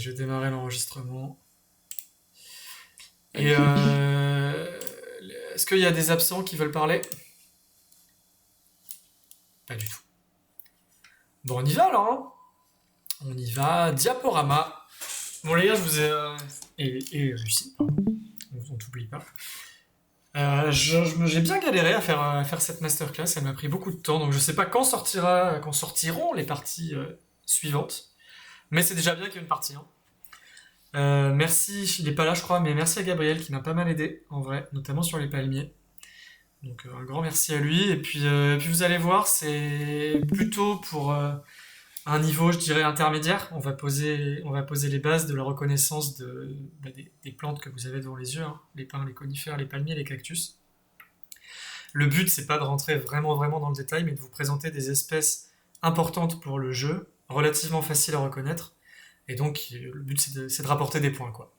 je vais démarrer l'enregistrement. Et est-ce qu'il y a des absents qui veulent parler? Pas du tout. Bon, on y va alors, hein. On y va. Diaporama. Bon les gars, je vous ai... Et Lucie, pardon. On t'oublie pas. J'ai bien galéré à faire cette masterclass, elle m'a pris beaucoup de temps, donc je sais pas quand sortiront les parties suivantes. Mais c'est déjà bien qu'il y ait une partie, hein. Merci, il est pas là je crois, mais merci à Gabriel qui m'a pas mal aidé, en vrai, notamment sur les palmiers. Donc un grand merci à lui, et puis vous allez voir, c'est plutôt pour un niveau, je dirais, intermédiaire. On va poser les bases de la reconnaissance des plantes que vous avez devant les yeux, hein. Les pins, les conifères, les palmiers, les cactus. Le but, c'est pas de rentrer vraiment dans le détail, mais de vous présenter des espèces importantes pour le jeu, relativement faciles à reconnaître. Et donc, le but, c'est de rapporter des points, quoi.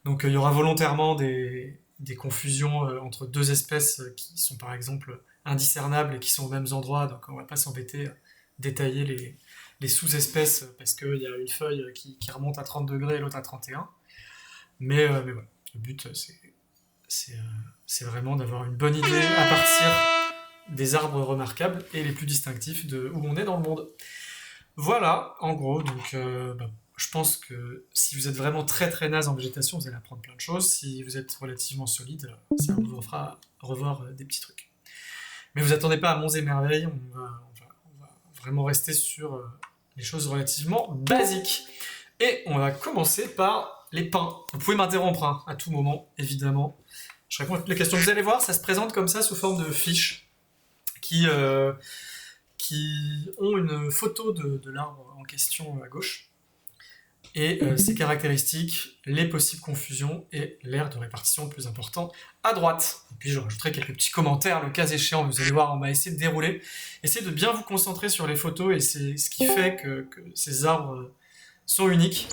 Donc, il y aura volontairement des confusions entre deux espèces qui sont, par exemple, indiscernables et qui sont aux mêmes endroits. Donc, on va pas s'embêter à détailler les sous-espèces parce qu'il y a une feuille qui remonte à 30 degrés et l'autre à 31. Mais voilà, le but, c'est vraiment d'avoir une bonne idée à partir des arbres remarquables et les plus distinctifs de où on est dans le monde. Voilà, en gros, donc je pense que si vous êtes vraiment très naze en végétation, vous allez apprendre plein de choses. Si vous êtes relativement solide, ça vous fera revoir des petits trucs. Mais vous attendez pas à monts et merveilles, on va vraiment rester sur les choses relativement basiques. Et on va commencer par les pins. Vous pouvez m'interrompre hein, à tout moment, évidemment. Je réponds à toutes les questions. Vous allez voir, ça se présente comme ça sous forme de fiches qui ont une photo de l'arbre en question à gauche. Et ses caractéristiques, les possibles confusions et l'aire de répartition le plus important à droite. Et puis je rajouterai quelques petits commentaires, le cas échéant, vous allez voir, on va essayer de dérouler. Essayez de bien vous concentrer sur les photos et c'est ce qui fait que ces arbres sont uniques.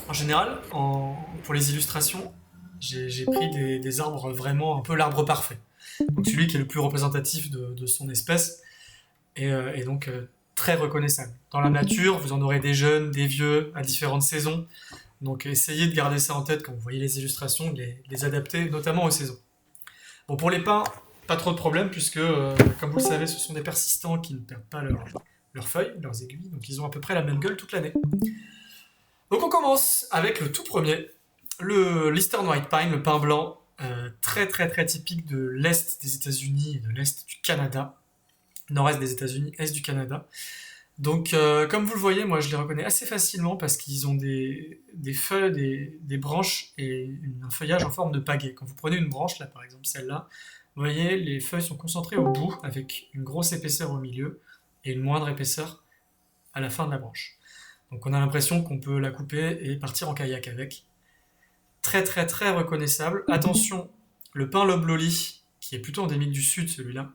En général, pour les illustrations, j'ai pris des arbres vraiment un peu l'arbre parfait. Donc celui qui est le plus représentatif de son espèce et donc très reconnaissable. Dans la nature, vous en aurez des jeunes, des vieux, à différentes saisons. Donc essayez de garder ça en tête quand vous voyez les illustrations, de les adapter notamment aux saisons. Bon, pour les pins, pas trop de problème puisque, comme vous le savez, ce sont des persistants qui ne perdent pas leurs feuilles, leurs aiguilles, donc ils ont à peu près la même gueule toute l'année. Donc on commence avec le tout premier, l'Eastern White Pine, le pin blanc, très typique de l'Est des États-Unis et de l'Est du Canada. Nord-est des États-Unis, Est du Canada. Donc, comme vous le voyez, moi je les reconnais assez facilement parce qu'ils ont des feuilles, des branches et un feuillage en forme de pagaie. Quand vous prenez une branche, là par exemple celle-là, vous voyez, les feuilles sont concentrées au bout avec une grosse épaisseur au milieu et une moindre épaisseur à la fin de la branche. Donc on a l'impression qu'on peut la couper et partir en kayak avec. Très reconnaissable. Attention, le pin loblolly, qui est plutôt endémique du sud celui-là,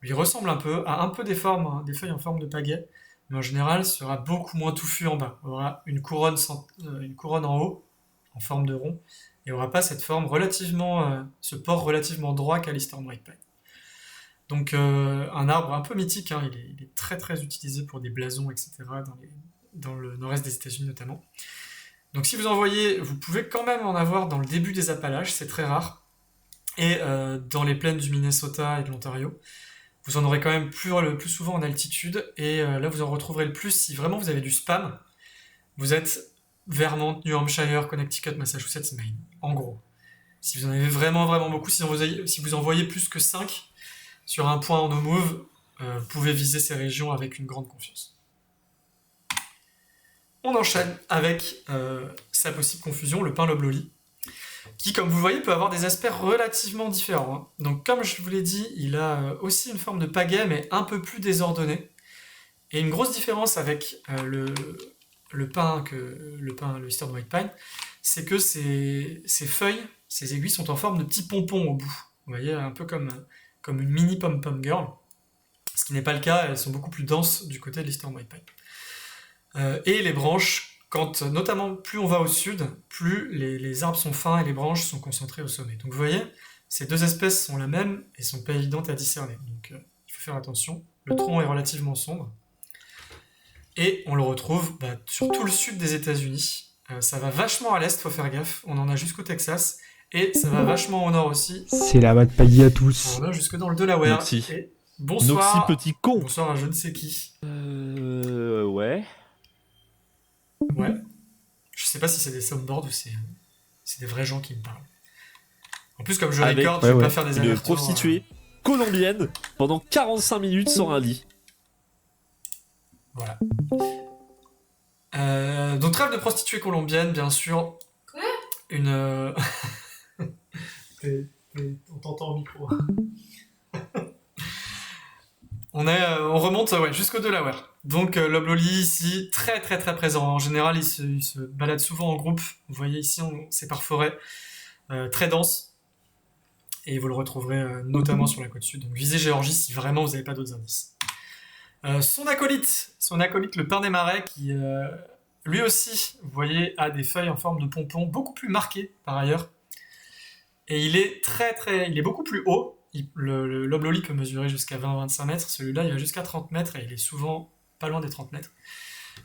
lui ressemble un peu, a un peu des feuilles en forme de pagaie, mais en général sera beaucoup moins touffu en bas. Il aura une couronne en haut, en forme de rond, et aura pas cette forme ce port relativement droit qu'a l'Eastern White Pine. Donc un arbre un peu mythique, hein, il est très utilisé pour des blasons, etc., dans le nord-est des États-Unis notamment. Donc si vous en voyez, vous pouvez quand même en avoir dans le début des Appalaches, c'est très rare, et dans les plaines du Minnesota et de l'Ontario. Vous en aurez quand même le plus souvent en altitude, et là vous en retrouverez le plus si vraiment vous avez du spam. Vous êtes Vermont, New Hampshire, Connecticut, Massachusetts, Maine, en gros. Si vous en avez vraiment beaucoup, si vous en voyez plus que 5 sur un point en no move, vous pouvez viser ces régions avec une grande confiance. On enchaîne avec sa possible confusion, le pin loblolly, qui, comme vous le voyez, peut avoir des aspects relativement différents, hein. Donc, comme je vous l'ai dit, il a aussi une forme de pagaie, mais un peu plus désordonnée. Et une grosse différence avec le Eastern White Pine, c'est que ses feuilles, ses aiguilles sont en forme de petits pompons au bout. Vous voyez, un peu comme une mini pom-pom girl. Ce qui n'est pas le cas, elles sont beaucoup plus denses du côté de l'Eastern White Pine. Et les branches, notamment plus on va au sud, plus les arbres sont fins et les branches sont concentrées au sommet. Donc vous voyez, ces deux espèces sont la même et sont pas évidentes à discerner. Donc il faut faire attention. Le tronc est relativement sombre. Et on le retrouve sur tout le sud des États-Unis, Ça va vachement à l'est, faut faire gaffe. On en a jusqu'au Texas. Et ça va vachement au nord aussi. C'est la Mat-Paggy à tous. On en a jusque dans le Delaware. Noxy. Et bonsoir. Noxy, petit con. Bonsoir à je ne sais qui. Ouais. Ouais. Je sais pas si c'est des soundboards ou c'est des vrais gens qui me parlent. En plus, comme je Avec record, je vais pas faire des Une allers-retours. prostituée colombienne pendant 45 minutes sur un lit. Voilà. Donc trêve de prostituées colombiennes, bien sûr. Quoi ? Une... On t'entend au micro. On remonte jusqu'au Delaware. Donc Loblolly ici, très très très présent. En général, il se balade souvent en groupe. Vous voyez ici, c'est par forêt, très dense. Et vous le retrouverez notamment sur la côte sud. Donc visez Géorgie si vraiment vous n'avez pas d'autres indices. Son acolyte, le pin des marais, qui lui aussi, vous voyez, a des feuilles en forme de pompon, beaucoup plus marquées par ailleurs. Et il est il est beaucoup plus haut. Le loblolly peut mesurer jusqu'à 20-25 mètres. Celui-là, il va jusqu'à 30 mètres et il est souvent pas loin des 30 mètres.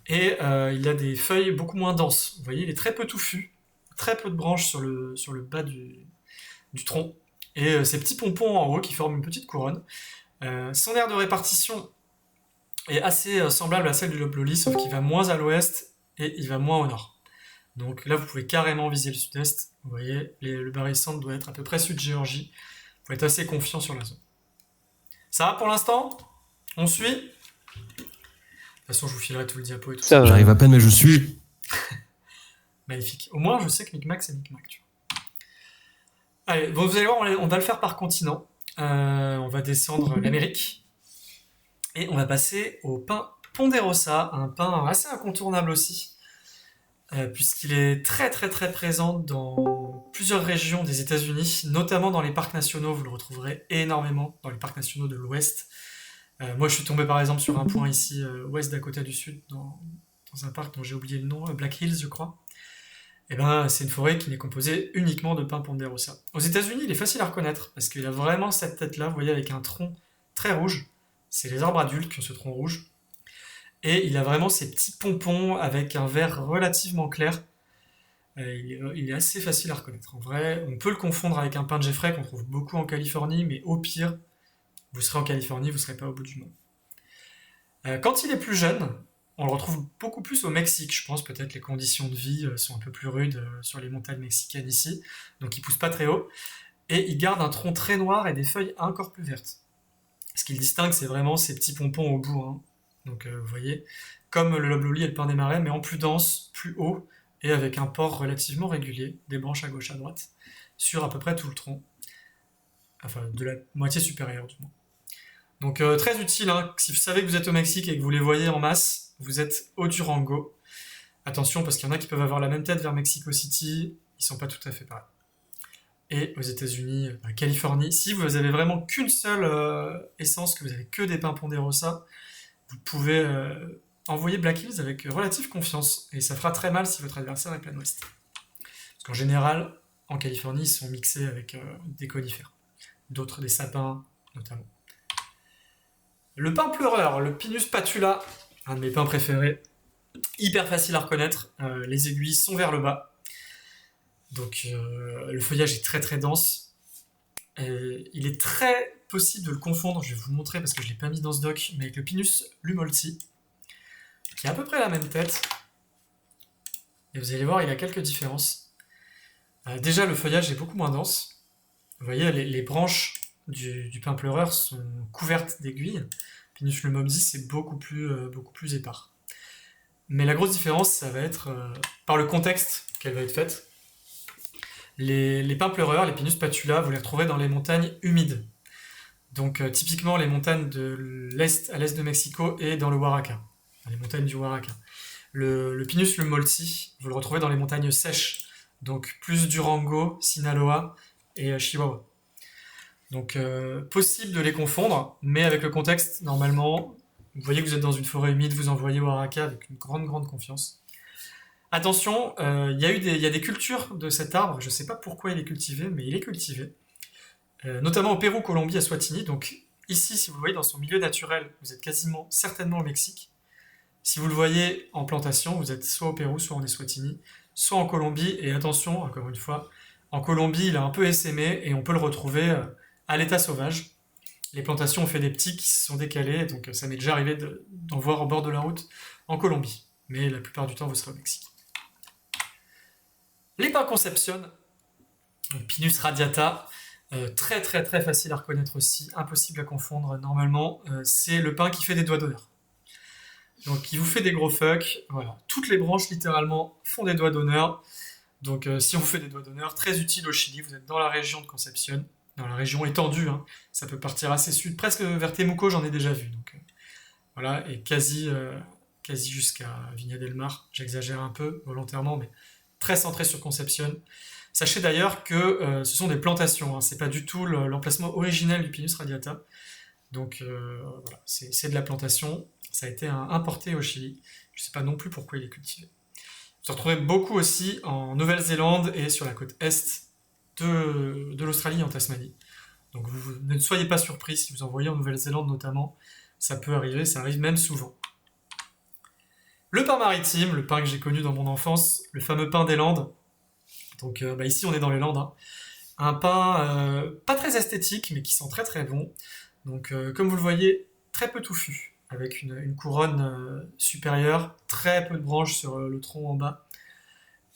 Et il a des feuilles beaucoup moins denses. Vous voyez, il est très peu touffu, très peu de branches sur le bas du tronc. Et ces petits pompons en haut qui forment une petite couronne. Son aire de répartition est assez semblable à celle du loblolly, sauf qu'il va moins à l'ouest et il va moins au nord. Donc là, vous pouvez carrément viser le sud-est. Vous voyez, le barycentre doit être à peu près sud-Géorgie. Vous pouvez être assez confiant sur la zone. Ça va pour l'instant ? On suit ? De toute façon, je vous filerai tout le diapo et tout ça. J'arrive à peine, mais je suis. Magnifique. Au moins, je sais que Micmac, c'est Micmac. Tu vois. Allez, bon, vous allez voir, on va le faire par continent. On va descendre l'Amérique. Et on va passer au pain Ponderosa, un pain assez incontournable aussi. Puisqu'il est très très très présent dans plusieurs régions des États-Unis, notamment dans les parcs nationaux. Vous le retrouverez énormément dans les parcs nationaux de l'Ouest. Moi, je suis tombé par exemple sur un point ici, ouest Dakota du Sud, dans un parc dont j'ai oublié le nom, Black Hills, je crois. Et ben, c'est une forêt qui n'est composée uniquement de pin Ponderosa. Aux États-Unis, il est facile à reconnaître parce qu'il a vraiment cette tête-là, vous voyez, avec un tronc très rouge. C'est les arbres adultes qui ont ce tronc rouge. Et il a vraiment ces petits pompons avec un vert relativement clair. Il est assez facile à reconnaître. En vrai, on peut le confondre avec un pin de Jeffrey qu'on trouve beaucoup en Californie, mais au pire, vous serez en Californie, vous ne serez pas au bout du monde. Quand il est plus jeune, on le retrouve beaucoup plus au Mexique. Je pense peut-être les conditions de vie sont un peu plus rudes sur les montagnes mexicaines ici, donc il pousse pas très haut. Et il garde un tronc très noir et des feuilles encore plus vertes. Ce qui le distingue, c'est vraiment ces petits pompons au bout, hein. Donc vous voyez, comme le loblolly et le pin des marais, mais en plus dense, plus haut, et avec un port relativement régulier, des branches à gauche à droite, sur à peu près tout le tronc. Enfin, de la moitié supérieure du moins. Donc très utile, hein. Si vous savez que vous êtes au Mexique et que vous les voyez en masse, vous êtes au Durango. Attention, parce qu'il y en a qui peuvent avoir la même tête vers Mexico City, ils sont pas tout à fait pareils. Et aux États-Unis, Californie, si vous avez vraiment qu'une seule essence, que vous avez que des pins Ponderosa, vous pouvez envoyer Black Hills avec relative confiance, et ça fera très mal si votre adversaire est plein ouest. Parce qu'en général, en Californie, ils sont mixés avec des conifères. D'autres, des sapins, notamment. Le pin pleureur, le Pinus patula, un de mes pins préférés. Hyper facile à reconnaître, les aiguilles sont vers le bas. Donc le feuillage est très très dense. Il est très possible de le confondre, je vais vous le montrer parce que je ne l'ai pas mis dans ce doc, mais avec le Pinus lumolti, qui a à peu près la même tête. Et vous allez voir, il a quelques différences. Déjà, le feuillage est beaucoup moins dense. Vous voyez, les branches du pin pleureur sont couvertes d'aiguilles. Pinus lumolti, c'est beaucoup plus épars. Mais la grosse différence, ça va être par le contexte qu'elle va être faite. Les pins pleureurs, les Pinus patula, vous les retrouvez dans les montagnes humides. Donc typiquement les montagnes de l'est à l'est de Mexico et dans le Oaxaca, dans les montagnes du Oaxaca. Le Pinus lumolti, vous le retrouvez dans les montagnes sèches, donc plus Durango, Sinaloa et Chihuahua. Donc possible de les confondre, mais avec le contexte, normalement, vous voyez que vous êtes dans une forêt humide, vous envoyez au Oaxaca avec une grande confiance. Attention, il y a des cultures de cet arbre, je ne sais pas pourquoi il est cultivé, mais il est cultivé. Notamment au Pérou, Colombie, à Swatini. Donc ici, si vous le voyez dans son milieu naturel, vous êtes quasiment certainement au Mexique. Si vous le voyez en plantation, vous êtes soit au Pérou, soit en Eswatini. soit en Colombie, et attention, encore une fois, en Colombie, il a un peu essaimé, et on peut le retrouver à l'état sauvage. Les plantations ont fait des petits qui se sont décalés, donc ça m'est déjà arrivé d'en voir au bord de la route en Colombie. Mais la plupart du temps, vous serez au Mexique. Les pins Concepción, Pinus radiata, très très très facile à reconnaître aussi, impossible à confondre normalement, c'est le pin qui fait des doigts d'honneur. Donc il vous fait des gros fucks, voilà. Toutes les branches littéralement font des doigts d'honneur. Donc si on vous fait des doigts d'honneur, très utile au Chili, vous êtes dans la région de Concepción, dans la région étendue, hein. Ça peut partir assez sud, presque vers Temuco, j'en ai déjà vu. Donc voilà, et quasi jusqu'à Viña del Mar, j'exagère un peu volontairement, mais très centré sur Concepción. Sachez d'ailleurs que ce sont des plantations, hein, c'est pas du tout l'emplacement originel du Pinus radiata. Donc voilà, c'est de la plantation, ça a été importé au Chili. Je ne sais pas non plus pourquoi il est cultivé. Vous en retrouverez beaucoup aussi en Nouvelle-Zélande et sur la côte est de l'Australie, en Tasmanie. Donc vous ne soyez pas surpris si vous en voyez en Nouvelle-Zélande notamment, ça peut arriver, ça arrive même souvent. Le pin maritime, le pin que j'ai connu dans mon enfance, le fameux pin des Landes. Donc ici on est dans les Landes, hein. Un pain pas très esthétique mais qui sent très très bon. Donc comme vous le voyez, très peu touffu, avec une couronne supérieure, très peu de branches sur le tronc en bas,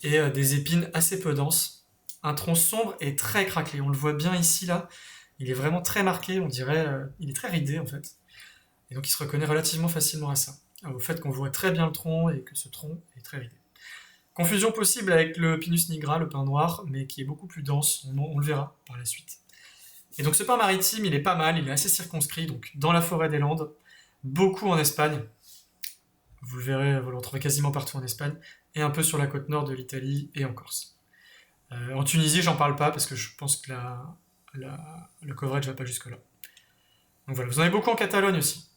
et des épines assez peu denses. Un tronc sombre et très craquelé, on le voit bien ici là, il est vraiment très marqué, on dirait, il est très ridé en fait. Et donc il se reconnaît relativement facilement à ça, au fait qu'on voit très bien le tronc et que ce tronc est très ridé. Confusion possible avec le Pinus nigra, le pin noir, mais qui est beaucoup plus dense, on le verra par la suite. Et donc ce pin maritime, il est pas mal, il est assez circonscrit, donc dans la forêt des Landes, beaucoup en Espagne, vous le verrez, vous le retrouvez quasiment partout en Espagne, et un peu sur la côte nord de l'Italie et en Corse. En Tunisie, j'en parle pas parce que je pense que le coverage va pas jusque là. Donc voilà, vous en avez beaucoup en Catalogne aussi.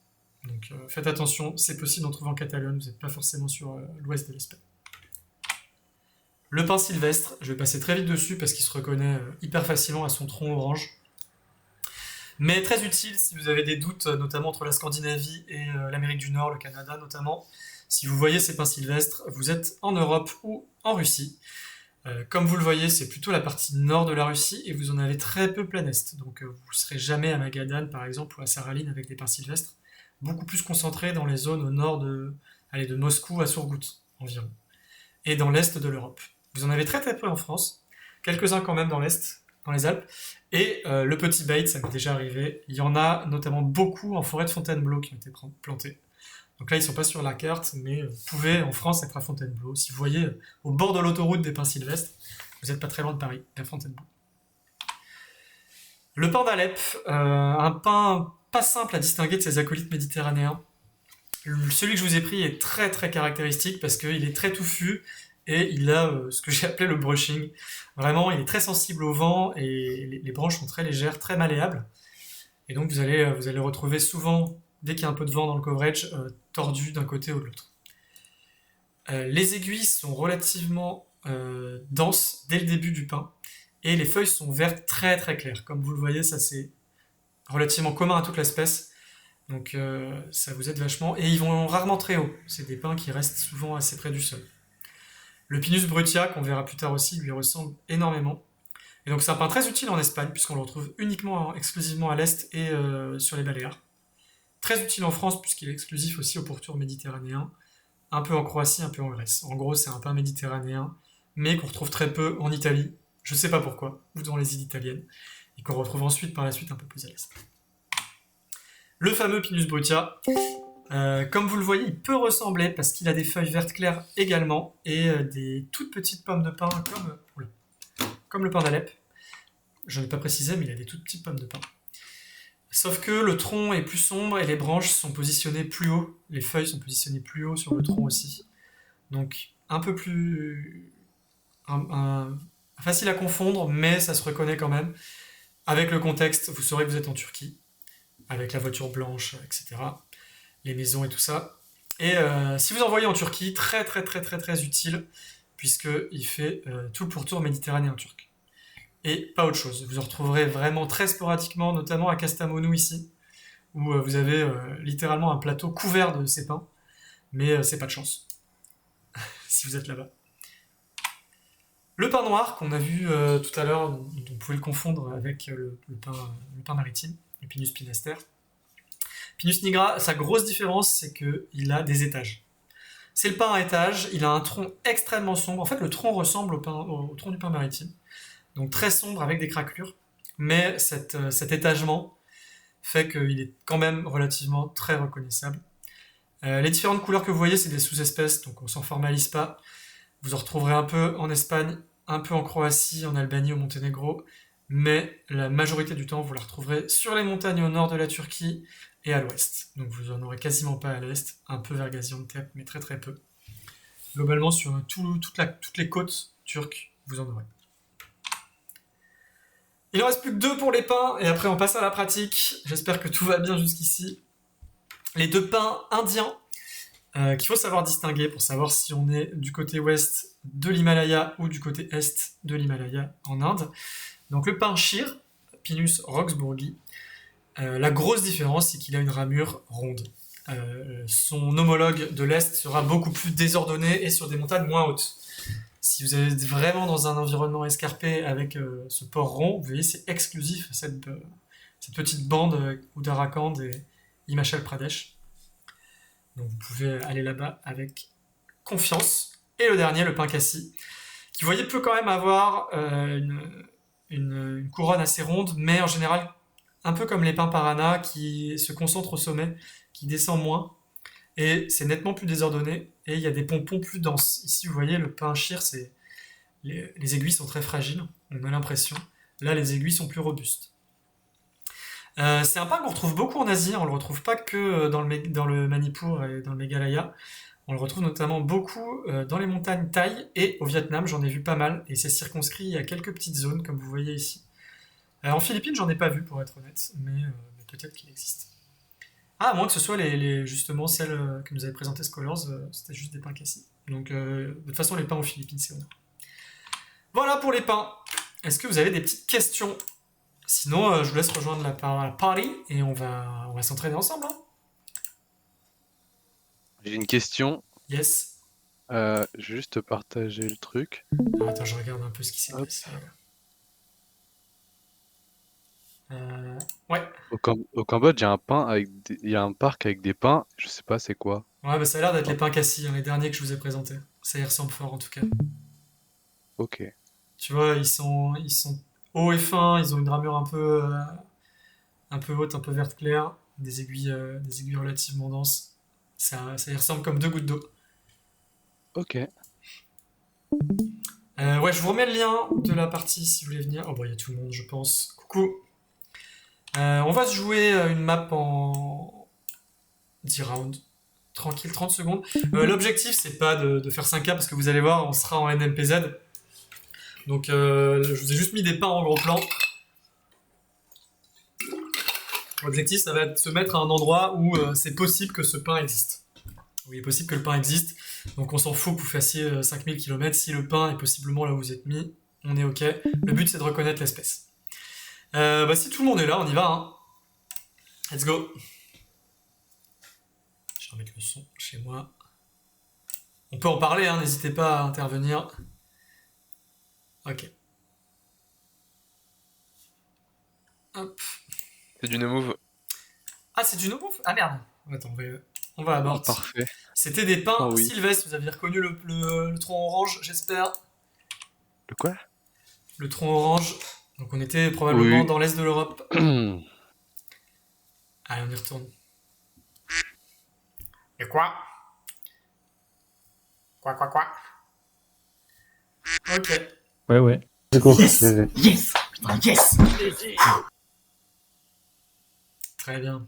Donc faites attention, c'est possible d'en trouver en Catalogne, vous n'êtes pas forcément sur l'ouest de l'Espagne. Le pin sylvestre, je vais passer très vite dessus parce qu'il se reconnaît hyper facilement à son tronc orange. Mais très utile si vous avez des doutes, notamment entre la Scandinavie et l'Amérique du Nord, le Canada notamment. Si vous voyez ces pins sylvestres, vous êtes en Europe ou en Russie. Comme vous le voyez, c'est plutôt la partie nord de la Russie et vous en avez très peu plein est. Donc vous ne serez jamais à Magadan par exemple ou à Saraline avec des pins sylvestres. Beaucoup plus concentrés dans les zones au nord de Moscou à Surgut environ. Et dans l'est de l'Europe. Vous en avez très très peu en France, quelques-uns quand même dans l'est, dans les Alpes. Et le petit bait, ça m'est déjà arrivé. Il y en a notamment beaucoup en forêt de Fontainebleau qui ont été plantés. Donc là, ils ne sont pas sur la carte, mais vous pouvez en France être à Fontainebleau. Si vous voyez au bord de l'autoroute des pins sylvestres, vous n'êtes pas très loin de Paris, à Fontainebleau. Le pin d'Alep, un pin pas simple à distinguer de ses acolytes méditerranéens. Celui que je vous ai pris est très très caractéristique parce qu'il est très touffu et il a ce que j'ai appelé le brushing. Vraiment, il est très sensible au vent et les branches sont très légères, très malléables. Et donc vous allez retrouver souvent, dès qu'il y a un peu de vent dans le coverage, tordu d'un côté ou de l'autre. Les aiguilles sont relativement denses dès le début du pin et les feuilles sont vertes très très claires. Comme vous le voyez, ça c'est relativement commun à toute l'espèce. Donc ça vous aide vachement. Et ils vont rarement très haut. C'est des pins qui restent souvent assez près du sol. Le Pinus brutia, qu'on verra plus tard aussi, lui ressemble énormément. Et donc c'est un pin très utile en Espagne, puisqu'on le retrouve exclusivement à l'est et sur les Baléares. Très utile en France, puisqu'il est exclusif aussi au pourtour méditerranéen. Un peu en Croatie, un peu en Grèce. En gros, c'est un pin méditerranéen, mais qu'on retrouve très peu en Italie. Je sais pas pourquoi, ou dans les îles italiennes. Et qu'on retrouve ensuite, par la suite, un peu plus à l'est. Le fameux Pinus brutia, comme vous le voyez, il peut ressembler parce qu'il a des feuilles vertes claires également et des toutes petites pommes de pin comme le pin d'Alep. Je n'ai pas précisé, mais il a des toutes petites pommes de pin. Sauf que le tronc est plus sombre et les branches sont positionnées plus haut. Les feuilles sont positionnées plus haut sur le tronc aussi. Donc un peu plus facile à confondre, mais ça se reconnaît quand même. Avec le contexte, vous saurez que vous êtes en Turquie, avec la voiture blanche, etc. Les maisons et tout ça. Et si vous en voyez en Turquie, très très très très très utile, puisqu'il fait tout le pourtour méditerranéen turc. Et pas autre chose. Vous en retrouverez vraiment très sporadiquement, notamment à Kastamonu ici, où vous avez littéralement un plateau couvert de ces pins, mais c'est pas de chance, si vous êtes là-bas. Le pain noir qu'on a vu tout à l'heure, dont on pouvait le confondre avec le pain maritime, le Pinus pinaster. Pinus nigra, sa grosse différence, c'est qu'il a des étages. C'est le pain à étages, il a un tronc extrêmement sombre. En fait, le tronc ressemble au tronc du pain maritime. Donc très sombre avec des craquelures. Mais cet étagement fait qu'il est quand même relativement très reconnaissable. Les différentes couleurs que vous voyez, c'est des sous-espèces, donc on s'en formalise pas. Vous en retrouverez un peu en Espagne, un peu en Croatie, en Albanie, au Monténégro, mais la majorité du temps, vous la retrouverez sur les montagnes au nord de la Turquie et à l'ouest. Donc vous en aurez quasiment pas à l'est, un peu vers Gaziantep, mais très très peu. Globalement, sur toutes les côtes turques, vous en aurez. Il en reste plus que 2 pour les pains, et après on passe à la pratique. J'espère que tout va bien jusqu'ici. Les 2 pains indiens, qu'il faut savoir distinguer pour savoir si on est du côté ouest de l'Himalaya ou du côté est de l'Himalaya en Inde. Donc le pain Shir, Pinus roxburghi, la grosse différence c'est qu'il a une ramure ronde. Son homologue de l'est sera beaucoup plus désordonné et sur des montagnes moins hautes. Si vous êtes vraiment dans un environnement escarpé avec ce port rond, vous voyez c'est exclusif à cette petite bande Uttarakhand et Himachal Pradesh. Donc vous pouvez aller là-bas avec confiance. Et le dernier, le pain cassis, qui vous voyez peut quand même avoir une couronne assez ronde, mais en général un peu comme les pins Parana qui se concentrent au sommet, qui descend moins. Et c'est nettement plus désordonné, et il y a des pompons plus denses. Ici vous voyez le pain Shir, les aiguilles sont très fragiles, on a l'impression. Là les aiguilles sont plus robustes. C'est un pain qu'on retrouve beaucoup en Asie, on le retrouve pas que dans le Manipur et dans le Meghalaya, on le retrouve notamment beaucoup dans les montagnes Thaï et au Vietnam, j'en ai vu pas mal, et c'est circonscrit à quelques petites zones comme vous voyez ici. En Philippines, j'en ai pas vu pour être honnête, mais peut-être qu'il existe. Ah, à moins que ce soit justement celles que nous avait présentées Scholars, c'était juste des pains cassis. Donc de toute façon les pains aux Philippines c'est honneur. Voilà pour les pains. Est-ce que vous avez des petites questions? Sinon, je vous laisse rejoindre la party et on va s'entraîner ensemble. Hein. J'ai une question. Yes. Je vais juste te partager le truc. Attends, je regarde un peu ce qui s'est passé. Ouais. Au Cambodge, il y a un parc avec des pins. Je sais pas c'est quoi. Ouais, bah ça a l'air d'être les pains cassis, hein, les derniers que je vous ai présentés. Ça y ressemble fort en tout cas. Ok. Tu vois, ils sont hauts et fins, ils ont une ramure un peu haute, un peu verte claire, des aiguilles relativement denses. Ça y ressemble comme 2 gouttes d'eau. Ok. Ouais, je vous remets le lien de la partie si vous voulez venir. Oh, bah, il y a tout le monde, je pense. Coucou. On va se jouer une map en 10 rounds. Tranquille, 30 secondes. L'objectif, c'est pas de faire 5K parce que vous allez voir, on sera en NMPZ. Donc, je vous ai juste mis des pains en gros plan. L'objectif, ça va être de se mettre à un endroit où c'est possible que ce pain existe. Où il est possible que le pain existe. Donc, on s'en fout que vous fassiez 5000 km. Si le pain est possiblement là où vous êtes mis, on est OK. Le but, c'est de reconnaître l'espèce. Si tout le monde est là, on y va. Hein. Let's go. Je vais remettre le son chez moi. On peut en parler, hein, n'hésitez pas à intervenir. Ok. Hop. C'est du no-move. Ah, c'est du no-move? Ah merde. Attends, on va à bord. Parfait. C'était des pains oui. sylvestres. Vous aviez reconnu le tronc orange, j'espère. Le quoi? Le tronc orange. Donc on était probablement dans l'est de l'Europe. Allez, on y retourne. Et quoi? Quoi? Ok. Ouais. Yes! Putain, yes! Très bien.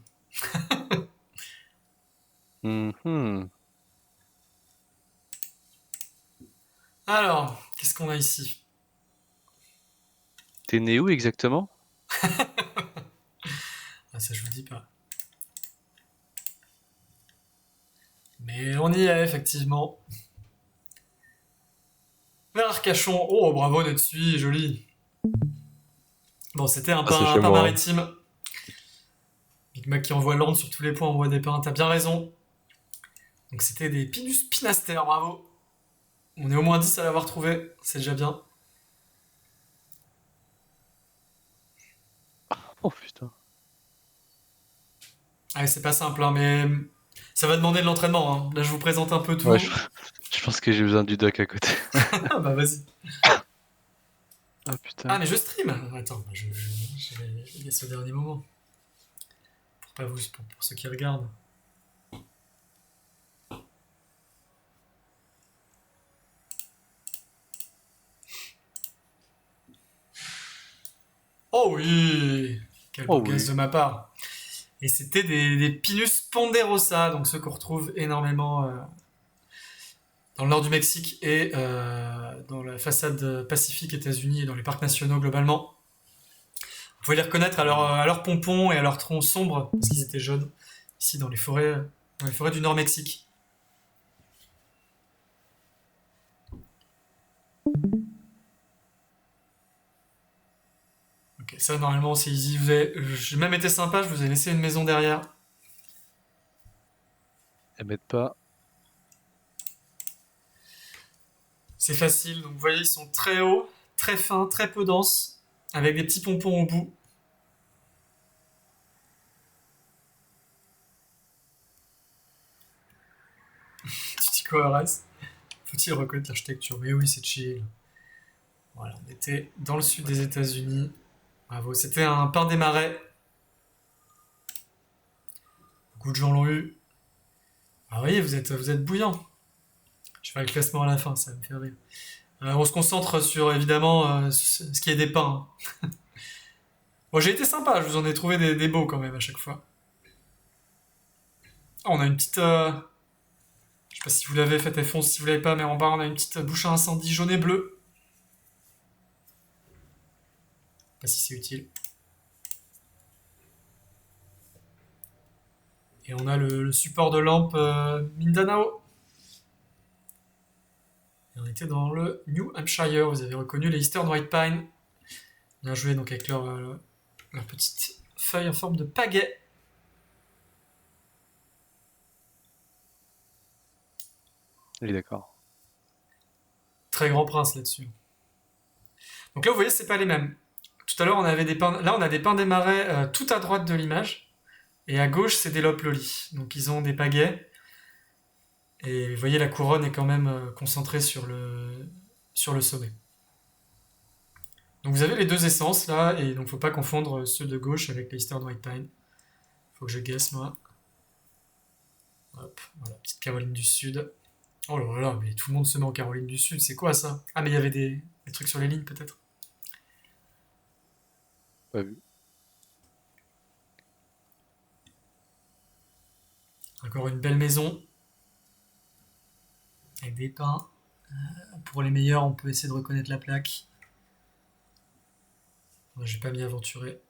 Alors, qu'est-ce qu'on a ici? T'es né où exactement? Ah, ça, je vous le dis pas. Mais on y est, effectivement. Vers Arcachon. Oh, bravo, notre suie, joli. Bon, c'était un pain maritime. Big Mac qui envoie l'ordre sur tous les points, envoie des pains, t'as bien raison. Donc c'était des Pinus pinaster, bravo. On est au moins 10 à l'avoir trouvé, c'est déjà bien. Oh putain. Ah, c'est pas simple, hein, mais ça va demander de l'entraînement, hein. Là, je vous présente un peu Ouais, tout. je pense que j'ai besoin du doc à côté. Ah, bah vas-y. Ah Ah, putain. mais je stream. Attends, bah, je vais ce dernier moment. Pour pas vous, pour ceux qui regardent. Oh oui! Quel Oh beau geste oui. de ma part. Et c'était des Pinus ponderosa, donc ceux qu'on retrouve énormément dans le nord du Mexique et dans la façade pacifique États-Unis et dans les parcs nationaux globalement. Vous pouvez les reconnaître à leurs pompons et à leurs troncs sombres, parce qu'ils étaient jaunes, ici dans les forêts du nord Mexique. Ok, ça normalement c'est easy. J'ai même été sympa, je vous ai laissé une maison derrière. Elles mettent pas. C'est facile, donc vous voyez, ils sont très hauts, très fins, très peu denses, avec des petits pompons au bout. Tu dis quoi, Horace? Faut-il reconnaître l'architecture? Mais oui, c'est chill. Voilà, on était dans le sud des États-Unis. Bravo, c'était un pain des marais. Beaucoup de gens l'ont eu. Ah oui, vous êtes bouillant. Je ferai le classement à la fin, ça me fait rire. On se concentre sur évidemment ce qui est des pains. Bon, j'ai été sympa, je vous en ai trouvé des beaux quand même à chaque fois. Ah, on a une petite. Je sais pas si vous l'avez, faites F11 si vous l'avez pas, mais en bas on a une petite bouche à incendie jaune et bleu. Pas si c'est utile. Et on a le support de lampe Mindanao. Et on était dans le New Hampshire, vous avez reconnu les Eastern White Pine. Bien joué donc avec leur petite feuille en forme de pagaie. Oui, d'accord. Très grand prince là-dessus. Donc là vous voyez c'est pas les mêmes. Tout à l'heure on avait des pins, là on a des pins des marais tout à droite de l'image. Et à gauche c'est des loploli. Donc ils ont des pagaies. Et vous voyez la couronne est quand même concentrée sur le sommet. Donc vous avez les deux essences là, et donc faut pas confondre ceux de gauche avec les Eastern White Pine. Faut que je guesse moi. Hop, voilà, petite Caroline du Sud. Oh là là, mais tout le monde se met en Caroline du Sud, c'est quoi ça? Ah mais il y avait des trucs sur les lignes peut-être. Pas vu. Encore une belle maison, avec des pins. Pour les meilleurs, on peut essayer de reconnaître la plaque. Moi, j'ai pas m'y aventurer.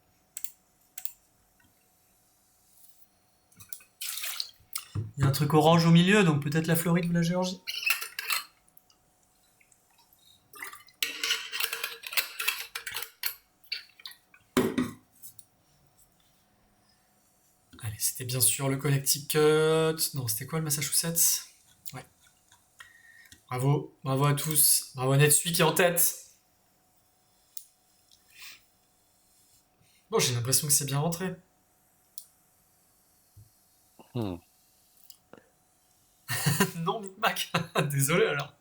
Il y a un truc orange au milieu, donc peut-être la Floride ou la Géorgie. Allez, c'était bien sûr le Connecticut. Non, c'était quoi le Massachusetts? Ouais. Bravo, bravo à tous. Bravo à Netsui qui est en tête. Bon, j'ai l'impression que c'est bien rentré. Hmm. Non, Big Mac. Désolé alors.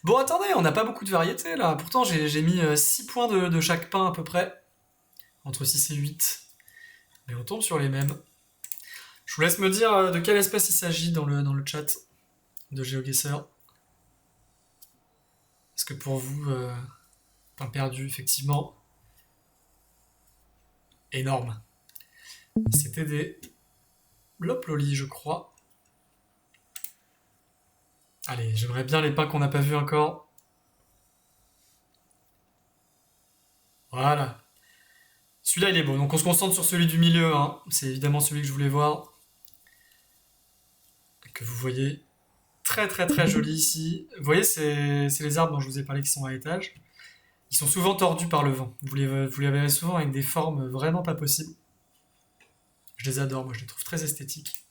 Bon, attendez, on n'a pas beaucoup de variétés là. Pourtant, j'ai mis 6 points de chaque pain à peu près. Entre 6 et 8. Mais on tombe sur les mêmes. Je vous laisse me dire de quelle espèce il s'agit dans le chat de GeoGuessr. Est-ce que pour vous, pain perdu, effectivement, énorme. C'était des loploli, je crois. Allez, j'aimerais bien les pains qu'on n'a pas vus encore. Voilà. Celui-là, il est beau. Donc on se concentre sur celui du milieu, hein. C'est évidemment celui que je voulais voir. Que vous voyez très très très joli ici. Vous voyez, c'est les arbres dont je vous ai parlé qui sont à étage. Ils sont souvent tordus par le vent. Vous les verrez souvent avec des formes vraiment pas possibles. Je les adore, moi je les trouve très esthétiques.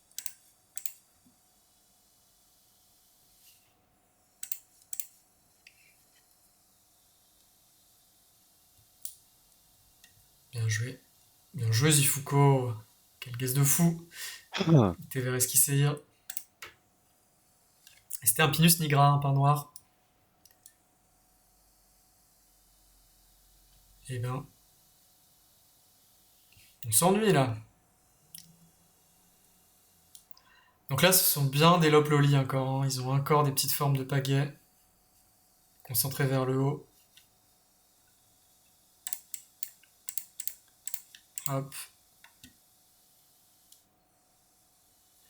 Bien joué. Bien joué, Zifuko. Quel guess de fou. Ah, T'es vers ce qui sait dire. Et c'était un Pinus nigra, un pain noir. Eh ben, on s'ennuie là. Donc là, ce sont bien des loploli encore, hein. Ils ont encore des petites formes de pagaie. Concentrées vers le haut. Hop.